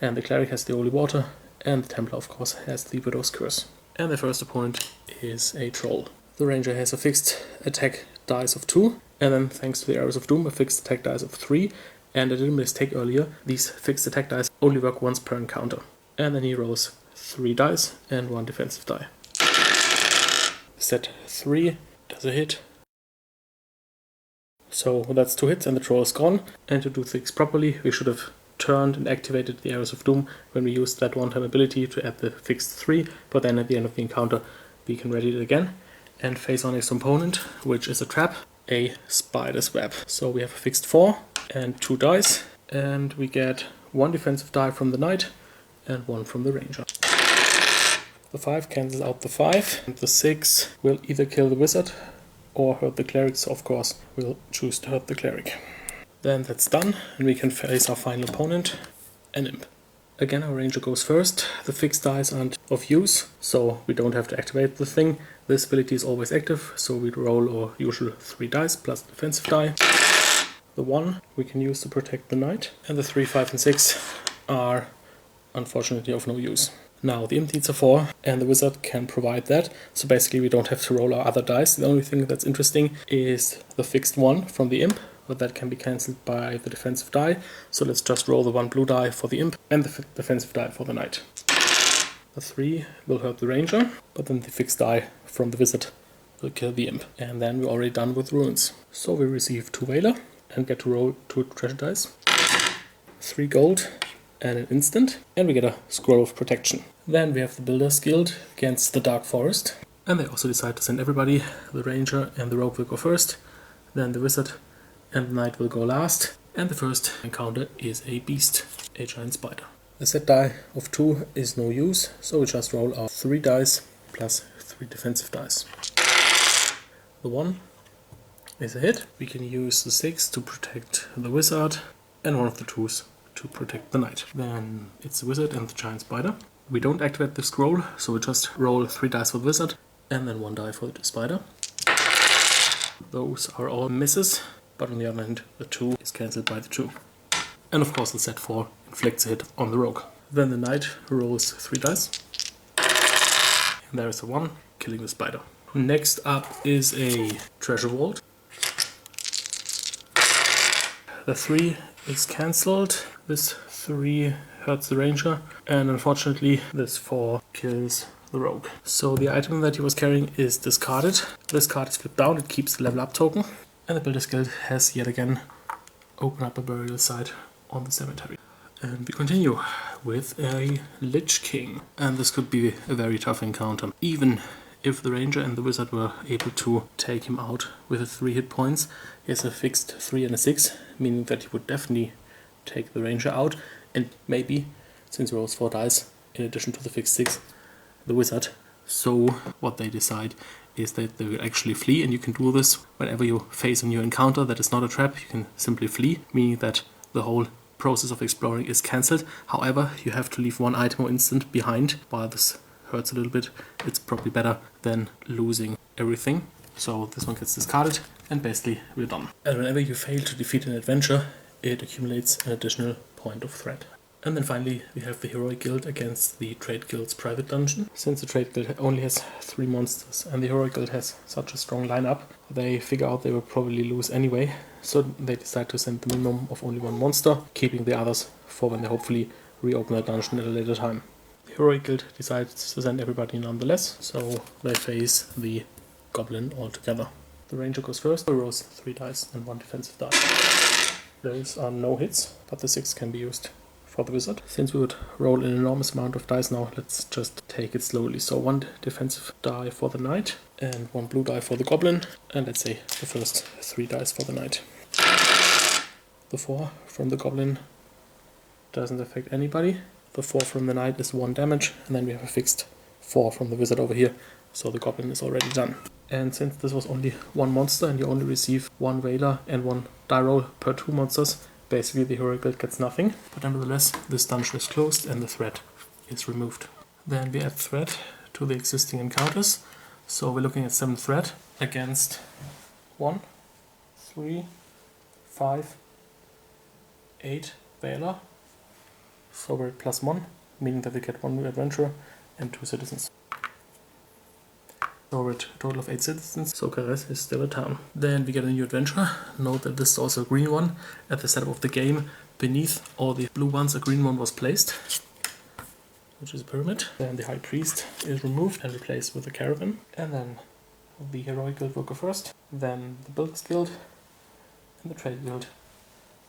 And the Cleric has the Holy Water, and the Templar of course has the Widow's Curse. And the first opponent is a Troll. The Ranger has a fixed attack dice of 2, and then thanks to the Arrows of Doom, a fixed attack dice of 3, and I did a mistake earlier, these fixed attack dice only work once per encounter. And then he rolls 3 dice and 1 defensive die. Set 3 does a hit. So that's 2 hits and the Troll is gone. And to do things properly, we should have turned and activated the Arrows of Doom when we used that one-time ability to add the fixed 3, but then at the end of the encounter we can ready it again and face on its opponent, which is a trap, a Spider's Web. So we have a fixed 4 and 2 dice, and we get 1 defensive die from the Knight and 1 from the Ranger. The 5 cancels out the 5, and the 6 will either kill the Wizard or hurt the Cleric, so of course we'll choose to hurt the Cleric. Then that's done, and we can face our final opponent, an Imp. Again, our Ranger goes first. The fixed dice aren't of use, so we don't have to activate the thing. This ability is always active, so we roll our usual 3 dice plus defensive die. The 1 we can use to protect the Knight, and the 3, 5, and 6 are unfortunately of no use. Now, the Imp needs a 4, and the Wizard can provide that, so basically we don't have to roll our other dice. The only thing that's interesting is the fixed 1 from the Imp, but that can be cancelled by the defensive die, so let's just roll the 1 blue die for the Imp and the defensive die for the Knight. The 3 will hurt the Ranger, but then the fixed die from the Wizard will kill the Imp. And then we're already done with ruins. So we receive 2 Valor and get to roll 2 treasure dice, 3 gold and an instant, and we get a Scroll of Protection. Then we have the Builders Guild against the Dark Forest, and they also decide to send everybody. The Ranger and the Rogue will go first, then the Wizard and the Knight will go last, and the first encounter is a beast, a giant spider. The set die of 2 is no use, so we just roll our 3 dice plus 3 defensive dice. The 1 is a hit. We can use the 6 to protect the Wizard, and one of the 2s to protect the Knight. Then it's the Wizard and the giant spider. We don't activate the scroll, so we just roll 3 dice for the wizard and then 1 die for the spider. Those are all misses, but on the other hand, the 2 is cancelled by the 2. And of course the set 4 inflicts a hit on the rogue. Then the knight rolls 3 dice. And there is a 1, killing the spider. Next up is a treasure vault. The 3 is cancelled. This 3 hurts the ranger, and unfortunately this 4 kills the rogue. So the item that he was carrying is discarded. This card is flipped down, it keeps the level up token, and the Builder's Guild has yet again opened up a burial site on the cemetery. And we continue with a Lich King, and this could be a very tough encounter. Even if the ranger and the wizard were able to take him out with 3 hit points, he has a fixed 3 and a 6, meaning that he would definitely take the ranger out, and maybe, since he rolls 4 dice, in addition to the fixed 6, the wizard. So what they decide is that they will actually flee, and you can do this whenever you face a new encounter that is not a trap. You can simply flee, meaning that the whole process of exploring is cancelled. However, you have to leave 1 item or instant behind. While this hurts a little bit, it's probably better than losing everything. So this one gets discarded, and basically we're done. And whenever you fail to defeat an adventure, it accumulates an additional point of threat. And then finally we have the Heroic Guild against the Trade Guild's private dungeon. Since the Trade Guild only has 3 monsters and the Heroic Guild has such a strong lineup, they figure out they will probably lose anyway, so they decide to send the minimum of only 1 monster, keeping the others for when they hopefully reopen the dungeon at a later time. The Heroic Guild decides to send everybody nonetheless, so they face the goblin altogether. The ranger goes first, he rolls 3 dice and 1 defensive die. Those are no hits, but the 6 can be used for the wizard. Since we would roll an enormous amount of dice now, let's just take it slowly. So 1 defensive die for the knight, and 1 blue die for the goblin, and let's say the first 3 dice for the knight. The 4 from the goblin doesn't affect anybody. The 4 from the knight is 1 damage, and then we have a fixed 4 from the wizard over here, so the goblin is already done. And since this was only 1 monster and you only receive 1 valor and 1 die roll per 2 monsters, basically the Heroic Guild gets nothing. But nevertheless, this dungeon is closed and the threat is removed. Then we add threat to the existing encounters. So we're looking at 7 threat against 1, 3, 5, 8 valor. So we're at +1, meaning that we get 1 new adventurer and 2 citizens. So we're at a total of 8 citizens, so Karez is still a town. Then we get a new adventurer. Note that this is also a green one. At the setup of the game, beneath all the blue ones, a green one was placed, which is a pyramid. Then the High Priest is removed and replaced with a caravan. And then the Heroic Guild will go first, then the Builders Guild, and the Trade Guild,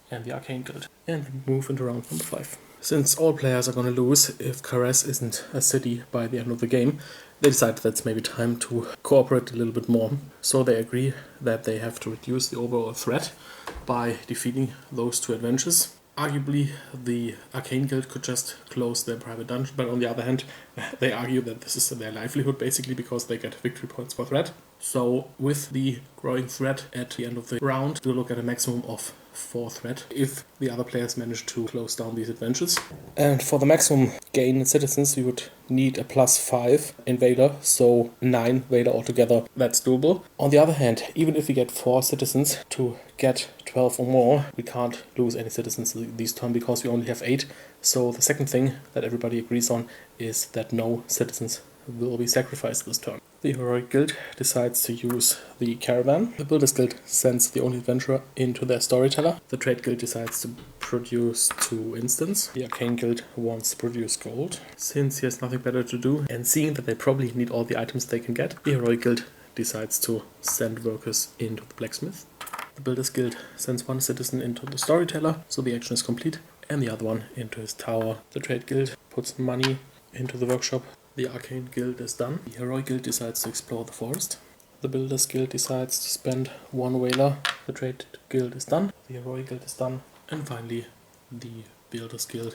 and the Arcane Guild. And we move into round number 5. Since all players are going to lose if Karez isn't a city by the end of the game, they decide that it's maybe time to cooperate a little bit more. So they agree that they have to reduce the overall threat by defeating those 2 adventures. Arguably, the Arcane Guild could just close their private dungeon, but on the other hand, they argue that this is their livelihood basically because they get victory points for threat. So with the growing threat at the end of the round, we'll look at a maximum of 4 threat if the other players manage to close down these adventures. And for the maximum gain in citizens, we would need a +5 in valor, so 9 valor altogether. That's doable. On the other hand, even if we get 4 citizens to get 12 or more, we can't lose any citizens this turn because we only have 8. So the second thing that everybody agrees on is that no citizens will be sacrificed this turn. The Heroic Guild decides to use the caravan. The Builders Guild sends the only adventurer into their storyteller. The Trade Guild decides to produce 2 instants. The Arcane Guild wants to produce gold. Since he has nothing better to do, and seeing that they probably need all the items they can get, the Heroic Guild decides to send workers into the blacksmith. The Builders Guild sends 1 citizen into the storyteller, so the action is complete, and the other one into his tower. The Trade Guild puts money into the workshop. The Arcane Guild is done. The Heroic Guild decides to explore the forest. The Builders Guild decides to spend 1 valor. The Trade Guild is done. The Heroic Guild is done. And finally, the Builders Guild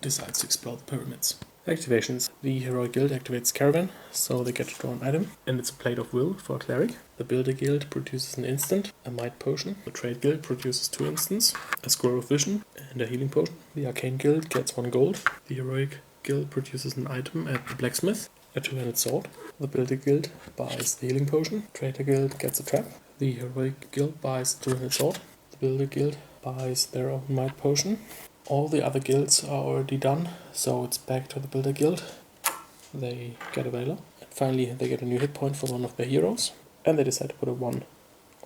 decides to explore the pyramids. Activations. The Heroic Guild activates Caravan, so they get to draw an item, and it's a Plate of Will for a Cleric. The Builder Guild produces an instant, a Might Potion. The Trade Guild produces 2 instants, a Scroll of Vision, and a Healing Potion. The Arcane Guild gets 1 gold. The Heroic Guild produces an item at the blacksmith, a two-handed sword. The Builder Guild buys the healing potion. Trader Guild gets a trap. The Heroic Guild buys the two-handed sword. The Builder Guild buys their own might potion. All the other guilds are already done, so it's back to the Builder Guild. They get a valor. And finally, they get a new hit point for one of their heroes, and they decide to put a 1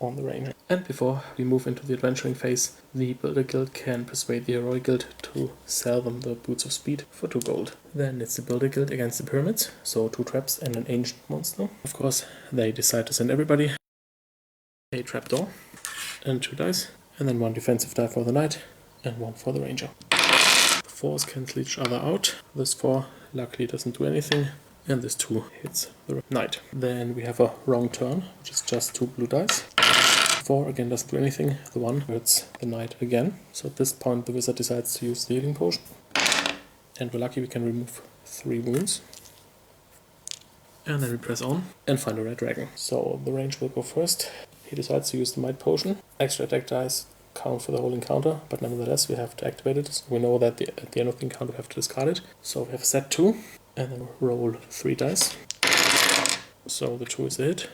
on the ranger. And before we move into the adventuring phase, the Builder Guild can persuade the Heroic Guild to sell them the Boots of Speed for 2 gold. Then it's the Builder Guild against the pyramids, so 2 traps and an ancient monster. Of course, they decide to send everybody a trapdoor and 2 dice, and then 1 defensive die for the knight and 1 for the ranger. The 4s cancel each other out. This 4 luckily doesn't do anything, and this 2 hits the knight. Then we have a wrong turn, which is just 2 blue dice. 4 again doesn't do anything, the 1 hurts the knight again. So at this point the wizard decides to use the healing potion. And we're lucky we can remove 3 wounds. And then we press on and find a red dragon. So the ranger will go first. He decides to use the might potion. Extra attack dice count for the whole encounter, but nevertheless we have to activate it. So we know that at the end of the encounter we have to discard it. So we have set 2 and then roll 3 dice. So the 2 is a hit,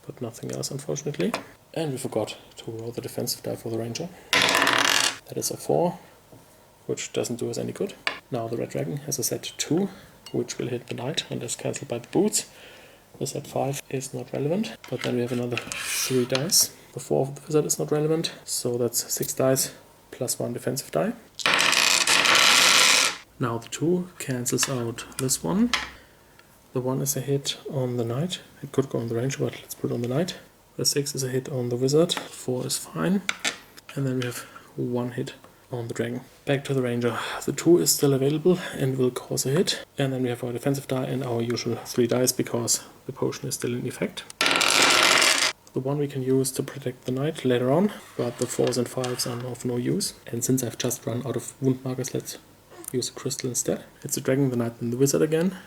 but nothing else unfortunately. And we forgot to roll the defensive die for the ranger. That is a 4, which doesn't do us any good. Now the red dragon has a set 2, which will hit the knight and is cancelled by the boots. The set 5 is not relevant, but then we have another 3 dice. The 4 of the wizard is not relevant, so that's 6 dice plus 1 defensive die. Now the 2 cancels out this one. The 1 is a hit on the knight. It could go on the ranger, but let's put it on the knight. The 6 is a hit on the wizard, 4 is fine, and then we have 1 hit on the dragon. Back to the ranger. The 2 is still available and will cause a hit, and then we have our defensive die and our usual 3 dice because the potion is still in effect. The 1 we can use to protect the knight later on, but the 4s and 5s are of no use. And since I've just run out of wound markers, let's use a crystal instead. It's the dragon, the knight, and the wizard again.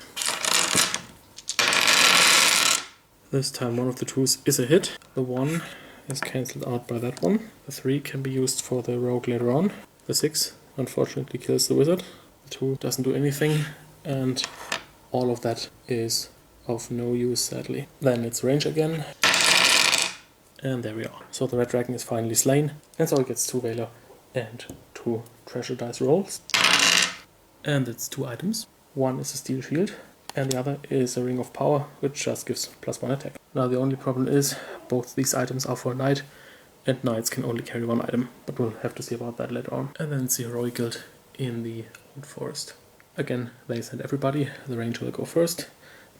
This time one of the 2s is a hit. The 1 is cancelled out by that one. The 3 can be used for the rogue later on. The 6 unfortunately kills the wizard. The 2 doesn't do anything, and all of that is of no use sadly. Then it's range again. And there we are. So the red dragon is finally slain, and so it gets 2 valor and 2 treasure dice rolls. And it's 2 items. One is a steel shield, and the other is a ring of power, which just gives +1 attack. Now the only problem is both these items are for a knight, and knights can only carry 1 item, but we'll have to see about that later on. And then it's the Heroic Guild in the Old Forest. Again, they send everybody. The ranger will go first,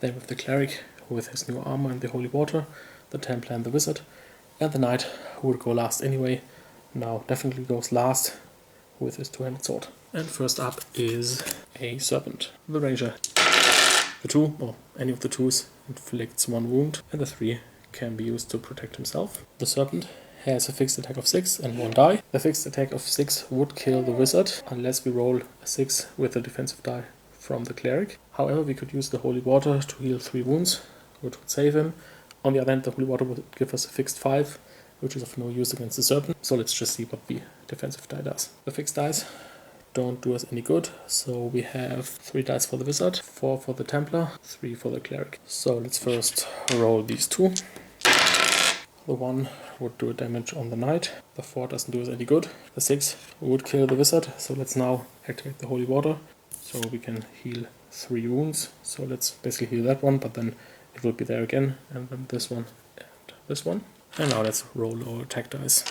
then with the cleric with his new armor and the holy water, the Templar and the wizard, and the knight, who would go last anyway, now definitely goes last with his 2-handed sword. And first up is a serpent. The ranger. The 2, or any of the 2s, inflicts 1 wound, and the 3 can be used to protect himself. The serpent has a fixed attack of 6 and 1 die. The fixed attack of 6 would kill the wizard, unless we roll a 6 with a defensive die from the cleric. However, we could use the holy water to heal 3 wounds, which would save him. On the other hand, the holy water would give us a fixed 5, which is of no use against the serpent. So let's just see what the defensive die does. The fixed dice don't do us any good, so we have 3 dice for the wizard, 4 for the Templar, 3 for the cleric. So let's first roll these 2. The 1 would do a damage on the knight, the 4 doesn't do us any good, the 6 would kill the wizard, so let's now activate the holy water, so we can heal 3 wounds. So let's basically heal that one, but then it will be there again, and then this one and this one. And now let's roll our attack dice.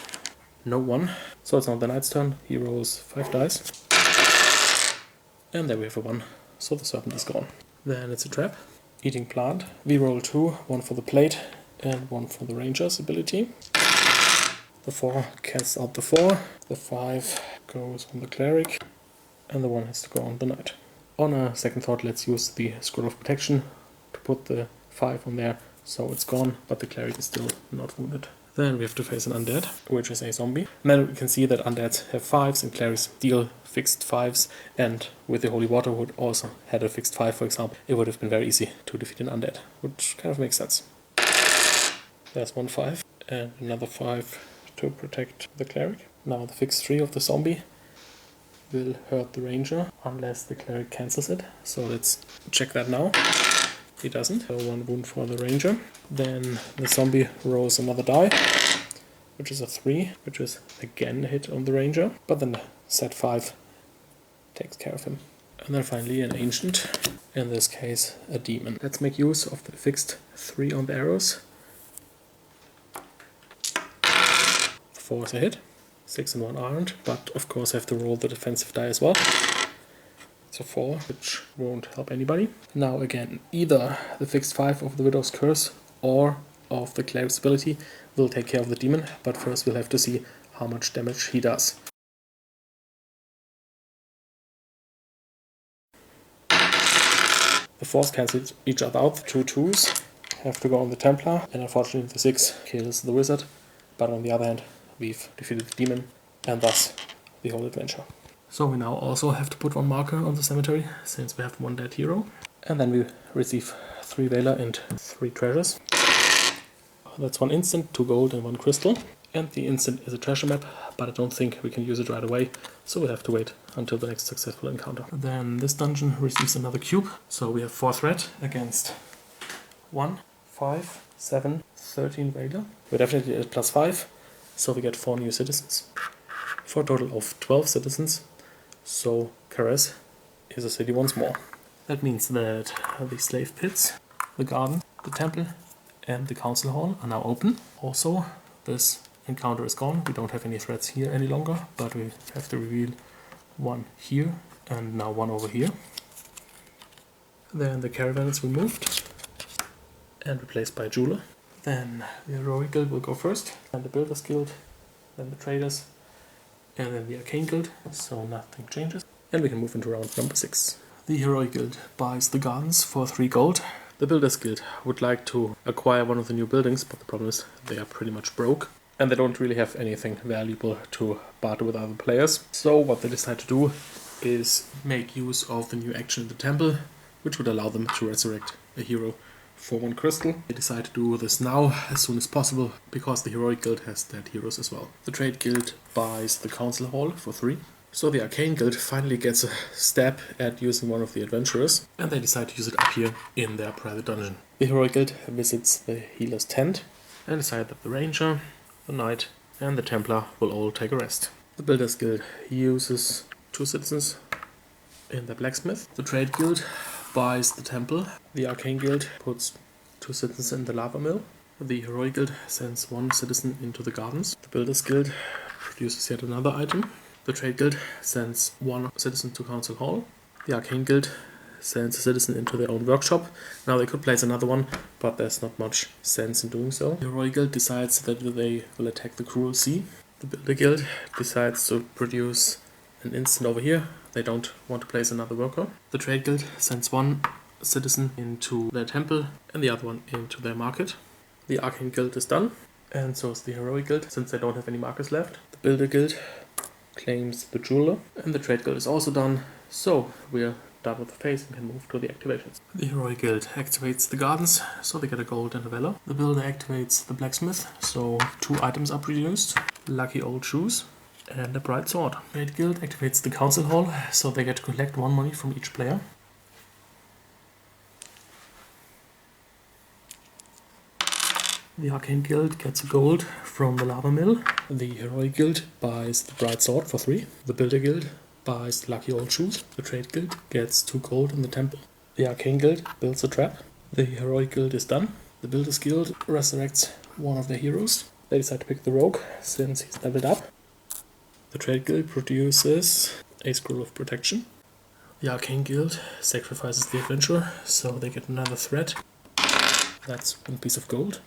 No 1, so it's now the knight's turn. He rolls 5 dice. And there we have a 1, so the serpent is gone. Then it's a trap. Eating plant. We roll 2, 1 for the plate and 1 for the ranger's ability. The 4 casts out the 4. The 5 goes on the cleric, and the 1 has to go on the knight. On a second thought, let's use the scroll of protection to put the 5 on there, so it's gone, but the cleric is still not wounded. Then we have to face an undead, which is a zombie. And then we can see that undeads have 5s and clerics deal fixed 5s, and with the holy water would also had a fixed 5, for example, it would have been very easy to defeat an undead, which kind of makes sense. There's 1 5 and another 5 to protect the cleric. Now the fixed 3 of the zombie will hurt the ranger unless the cleric cancels it. So let's check that now. He doesn't. So 1 wound for the ranger. Then the zombie rolls another die, which is a 3, which is again a hit on the ranger. But then set 5 takes care of him. And then finally an ancient, in this case a demon. Let's make use of the fixed 3 on the arrows. 4 is a hit, 6 and 1 aren't, but of course I have to roll the defensive die as well. It's a 4, which won't help anybody. Now again, either the fixed 5 of the Widow's Curse or of the Cleric's ability will take care of the demon, but first we'll have to see how much damage he does. The 4s cancel each other out. 2 2s have to go on the Templar, and unfortunately the 6 kills the wizard, but on the other hand we've defeated the demon and thus the whole adventure. So we now also have to put 1 marker on the cemetery, since we have 1 dead hero. And then we receive 3 valor and 3 treasures. That's 1 instant, 2 gold and 1 crystal. And the instant is a treasure map, but I don't think we can use it right away, so we'll have to wait until the next successful encounter. Then this dungeon receives another cube, so we have 4 threat against 1, 5, 7, 13 valor. We're definitely at +5, so we get 4 new citizens, for a total of 12 citizens. So Karez is a city once more. That means that the slave pits, the garden, the temple and the council hall are now open. Also, this encounter is gone. We don't have any threats here any longer, but we have to reveal 1 here and now 1 over here. Then the caravan is removed and replaced by a jeweler. Then the Heroic Guild will go first, and the Builders Guild, then the Traders, and then the Arcane Guild, so nothing changes. And we can move into round number 6. The Heroic Guild buys the gardens for 3 gold. The Builders Guild would like to acquire one of the new buildings, but the problem is they are pretty much broke, and they don't really have anything valuable to barter with other players. So what they decide to do is make use of the new action in the temple, which would allow them to resurrect a hero for 1 crystal. They decide to do this now, as soon as possible, because the Heroic Guild has dead heroes as well. The Trade Guild buys the Council Hall for 3. So the Arcane Guild finally gets a stab at using one of the adventurers, and they decide to use it up here in their private dungeon. The Heroic Guild visits the healer's tent and decide that the Ranger, the Knight and the Templar will all take a rest. The Builders Guild uses 2 citizens in the blacksmith. The Trade Guild buys the temple. The Arcane Guild puts 2 citizens in the lava mill. The Heroic Guild sends 1 citizen into the gardens. The Builders Guild produces yet another item. The Trade Guild sends 1 citizen to Council Hall. The Arcane Guild sends a citizen into their own workshop. Now they could place another one, but there's not much sense in doing so. The Heroic Guild decides that they will attack the Cruel Sea. The Builder Guild decides to produce an instant over here. They don't want to place another worker. The Trade Guild sends 1 citizen into their temple and the other one into their market. The Arcane Guild is done, and so is the Heroic Guild, since they don't have any markers left. The Builder Guild claims the jeweler, and the Trade Guild is also done, so we're done with the phase and can move to the activations. The Heroic Guild activates the gardens, so they get a gold and a valor. The Builder activates the blacksmith, so 2 items are produced, lucky old shoes and a bright sword. The Trade Guild activates the Council Hall, so they get to collect 1 money from each player. The Arcane Guild gets gold from the lava mill. The Heroic Guild buys the bright sword for 3. The Builder Guild buys the lucky old shoes. The Trade Guild gets 2 gold in the temple. The Arcane Guild builds a trap. The Heroic Guild is done. The Builders Guild resurrects 1 of their heroes. They decide to pick the rogue, since he's leveled up. The Trade Guild produces a scroll of protection. The Arcane Guild sacrifices the adventurer, so they get another threat. That's 1 piece of gold.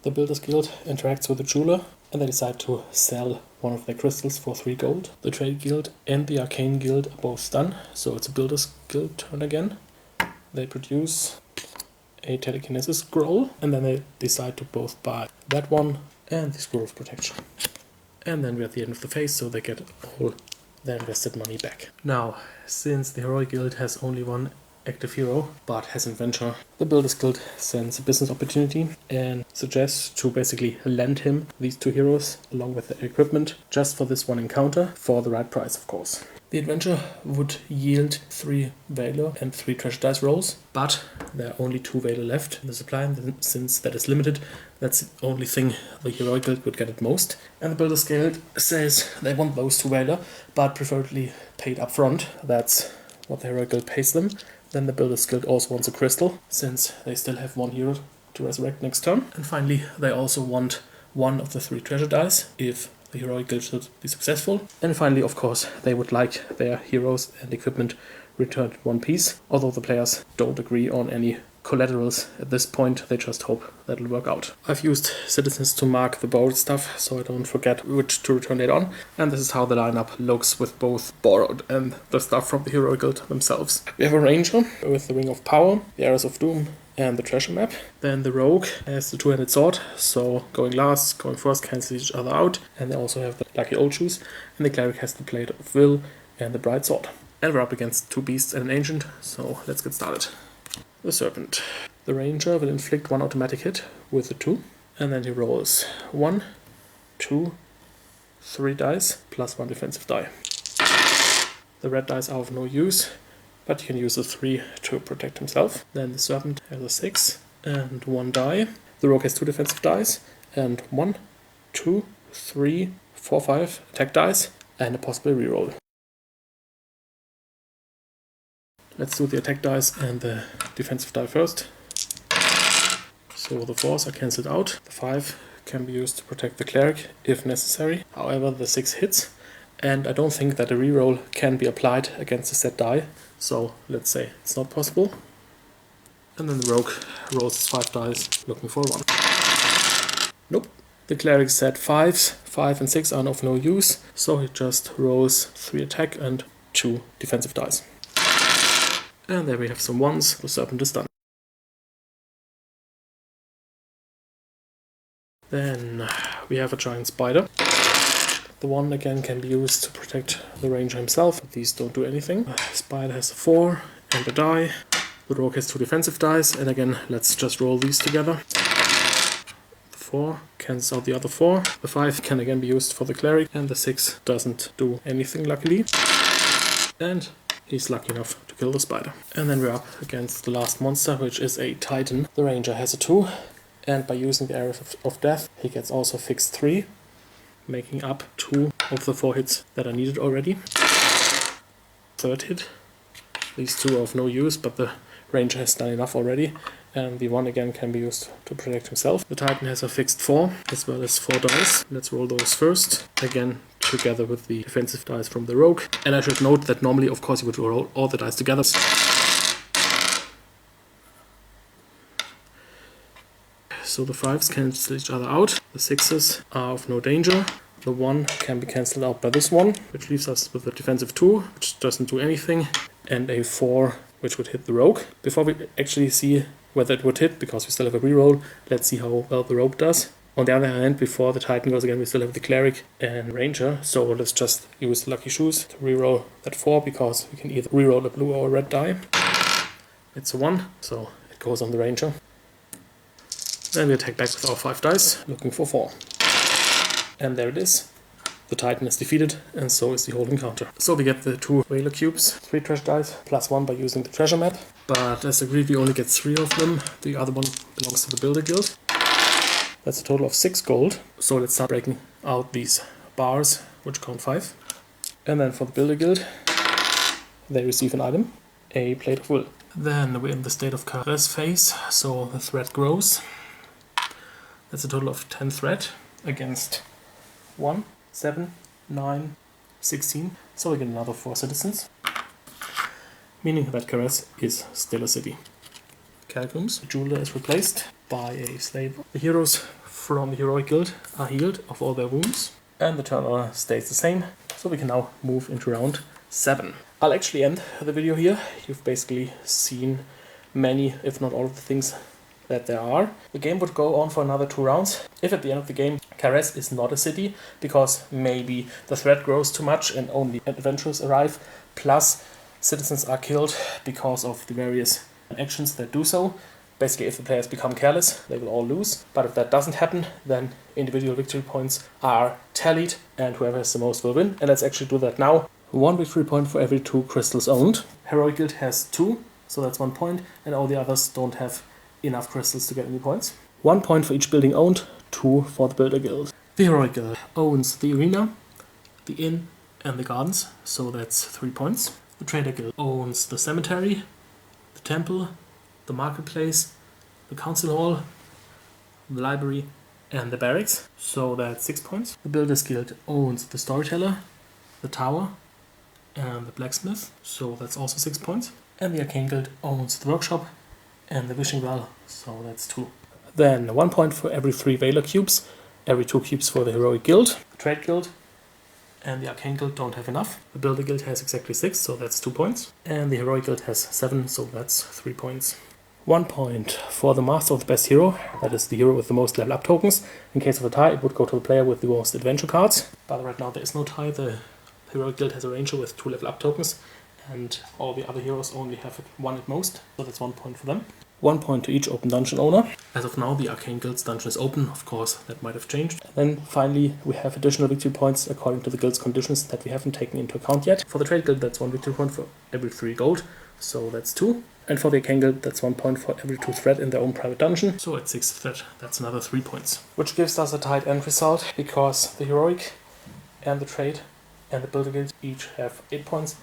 The Builders Guild interacts with the jeweler, and they decide to sell 1 of their crystals for 3 gold. The Trade Guild and the Arcane Guild are both done, so it's a Builders Guild turn again. They produce a telekinesis scroll, and then they decide to both buy that one and the scroll of protection. And then we're at the end of the phase, so they get all their invested money back. Now, since the Heroic Guild has only 1 active hero, but has an adventure, the Builders Guild sends a business opportunity and suggests to basically lend him these 2 heroes along with their equipment just for this 1 encounter, for the right price of course. The adventure would yield 3 valor and 3 treasure dice rolls, but there are only 2 valor left in the supply, and since that is limited, that's the only thing the heroic guild would get at most. And the Builders Guild says they want those 2 valor, but preferably paid up front. That's what the heroic guild pays them. Then the Builders Guild also wants a crystal, since they still have 1 hero to resurrect next turn. And finally, they also want 1 of the 3 treasure dice if the heroic guild should be successful. And finally, of course, they would like their heroes and equipment returned in one piece. Although the players don't agree on any collaterals at this point, they just hope that'll work out. I've used citizens to mark the borrowed stuff so I don't forget which to return later on. And this is how the lineup looks with both borrowed and the stuff from the heroic guild themselves. We have a ranger with the Ring of Power, the Arrows of Doom, and the treasure map. Then the rogue has the 2-handed sword, so going last, going first cancel each other out. And they also have the lucky old shoes. And the cleric has the Blade of Will and the bright sword. And we're up against 2 beasts and an ancient, so let's get started. The serpent. The ranger will inflict 1 automatic hit with the 2, and then he rolls 1, 2, 3 dice plus 1 defensive die. The red dice are of no use, but he can use the 3 to protect himself. Then the serpent has a 6 and 1 die. The rogue has 2 defensive dice and 1, 2, 3, 4, 5 attack dice and a possible reroll. Let's do the attack dice and the defensive die first. So the 4s are cancelled out. The 5 can be used to protect the cleric if necessary. However, the 6 hits, and I don't think that a reroll can be applied against a set die. So let's say it's not possible. And then the rogue rolls his 5 dice looking for 1. Nope. The cleric set 5s. 5 and 6 are of no use, so he just rolls 3 attack and 2 defensive dice. And there we have some 1s. The serpent is done. Then we have a giant spider. The 1 again can be used to protect the ranger himself. These don't do anything. The spider has a 4 and a die. The rogue has 2 defensive dice, and again let's just roll these together. The 4 cancels out the other 4. The 5 can again be used for the cleric, and the 6 doesn't do anything luckily. And he's lucky enough to kill the spider. And then we're up against the last monster, which is a titan. The ranger has a 2, and by using the arrows of death, he gets also fixed 3, making up 2 of the 4 hits that are needed already. 3rd hit. These 2 are of no use, but the ranger has done enough already, and the 1 again can be used to protect himself. The titan has a fixed 4, as well as 4 dice. Let's roll those first. Again, together with the defensive dice from the rogue. And I should note that normally, of course, you would roll all the dice together. So the 5s cancel each other out. The 6s are of no danger. The 1 can be cancelled out by this one, which leaves us with a defensive 2, which doesn't do anything, and a 4, which would hit the rogue. Before we actually see whether it would hit, because we still have a reroll, let's see how well the rogue does. On the other hand, before the titan goes again, we still have the cleric and ranger, so let's just use lucky shoes to reroll that 4, because we can either reroll a blue or a red die. It's a 1, so it goes on the ranger. Then we attack back with our 5 dice, looking for 4. And there it is. The titan is defeated, and so is the whole encounter. So we get the 2 valor cubes, 3 treasure dice, plus 1 by using the treasure map. But as agreed, we only get 3 of them. The other one belongs to the Builder Guild. That's a total of 6 gold. So let's start breaking out these bars, which count 5. And then for the Builder Guild, they receive an item, a Blade of Will. Then we're in the state of Karez phase, so the threat grows. That's a total of 10 threat against 1, 7, 9, 16. So we get another 4 citizens. Meaning that Karez is still a city. Catacombs. The jeweler is replaced by a slave. The heroes from the heroic guild are healed of all their wounds. And the turn order stays the same. So we can now move into round 7. I'll actually end the video here. You've basically seen many, if not all of the things that there are. The game would go on for another 2 rounds if at the end of the game Karez is not a city, because maybe the threat grows too much and only adventurers arrive, plus citizens are killed because of the various actions that do so. Basically, if the players become careless, they will all lose. But if that doesn't happen, then individual victory points are tallied and whoever has the most will win. And let's actually do that now. 1 victory point for every 2 crystals owned. Heroic Guild has 2, so that's 1 point, and all the others don't have enough crystals to get any points. 1 point for each building owned, 2 for the Builder Guild. The Heroic Guild owns the arena, the inn, and the gardens, so that's 3 points. The Trader Guild owns the cemetery, the temple, the marketplace, the council hall, the library, and the barracks, so that's 6 points. The Builders Guild owns the storyteller, the tower, and the blacksmith, so that's also 6 points. And the Arcane Guild owns the workshop and the wishing well, so that's 2. Then 1 point for every 3 Valor cubes, every 2 cubes for the Heroic Guild. The Trade Guild and the Arcane Guild don't have enough. The Builder Guild has exactly 6, so that's 2 points. And the Heroic Guild has 7, so that's 3 points. 1 point for the Master of the Best Hero, that is the hero with the most level up tokens. In case of a tie, it would go to the player with the most adventure cards. But right now there is no tie, the Heroic Guild has a ranger with 2 level up tokens, and all the other heroes only have 1 at most, so that's 1 point for them. 1 point to each open dungeon owner. As of now, the Arcane Guild's dungeon is open, of course, that might have changed. And then finally, we have additional victory points according to the guild's conditions that we haven't taken into account yet. For the Trade Guild, that's 1 victory point for every 3 gold, so that's 2. And for the Arcane Guild, that's 1 point for every 2 thread in their own private dungeon, so at 6th thread, that's another 3 points. Which gives us a tied end result, because the Heroic and the Trade and the Builder Guild each have 8 points,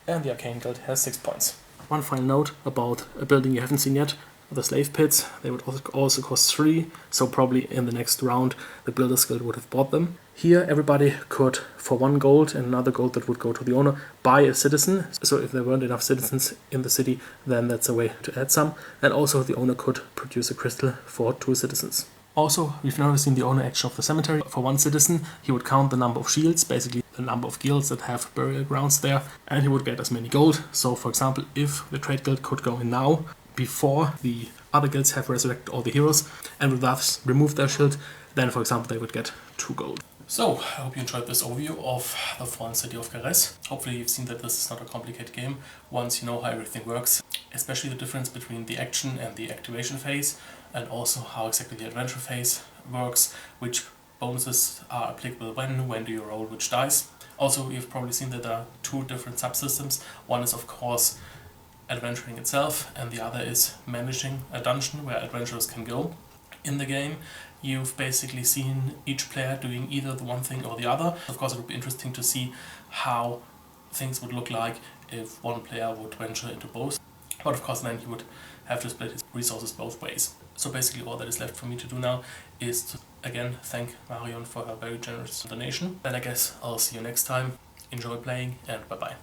and the Arcane Guild has 6 points. One final note about a building you haven't seen yet, the Slave Pits. They would also cost 3, so probably in the next round the Builders Guild would have bought them. Here everybody could, for 1 gold and another gold that would go to the owner, buy a citizen. So if there weren't enough citizens in the city, then that's a way to add some. And also the owner could produce a crystal for 2 citizens. Also, we've never seen the owner action of the cemetery. For 1 citizen, he would count the number of shields, basically the number of guilds that have burial grounds there, and he would get as many gold. So, for example, if the Trade Guild could go in now, before the other guilds have resurrected all the heroes, and would thus remove their shield, then, for example, they would get 2 gold. So, I hope you enjoyed this overview of the Fallen City of Karez. Hopefully you've seen that this is not a complicated game once you know how everything works, especially the difference between the action and the activation phase, and also how exactly the adventure phase works, which bonuses are applicable when do you roll which dice. Also, you've probably seen that there are 2 different subsystems. One is, of course, adventuring itself, and the other is managing a dungeon where adventurers can go. In the game, you've basically seen each player doing either the one thing or the other. Of course, it would be interesting to see how things would look like if one player would venture into both. But of course, then he would have to split his resources both ways. So basically all that is left for me to do now is to again thank Marion for her very generous donation. And I guess I'll see you next time. Enjoy playing, and bye bye.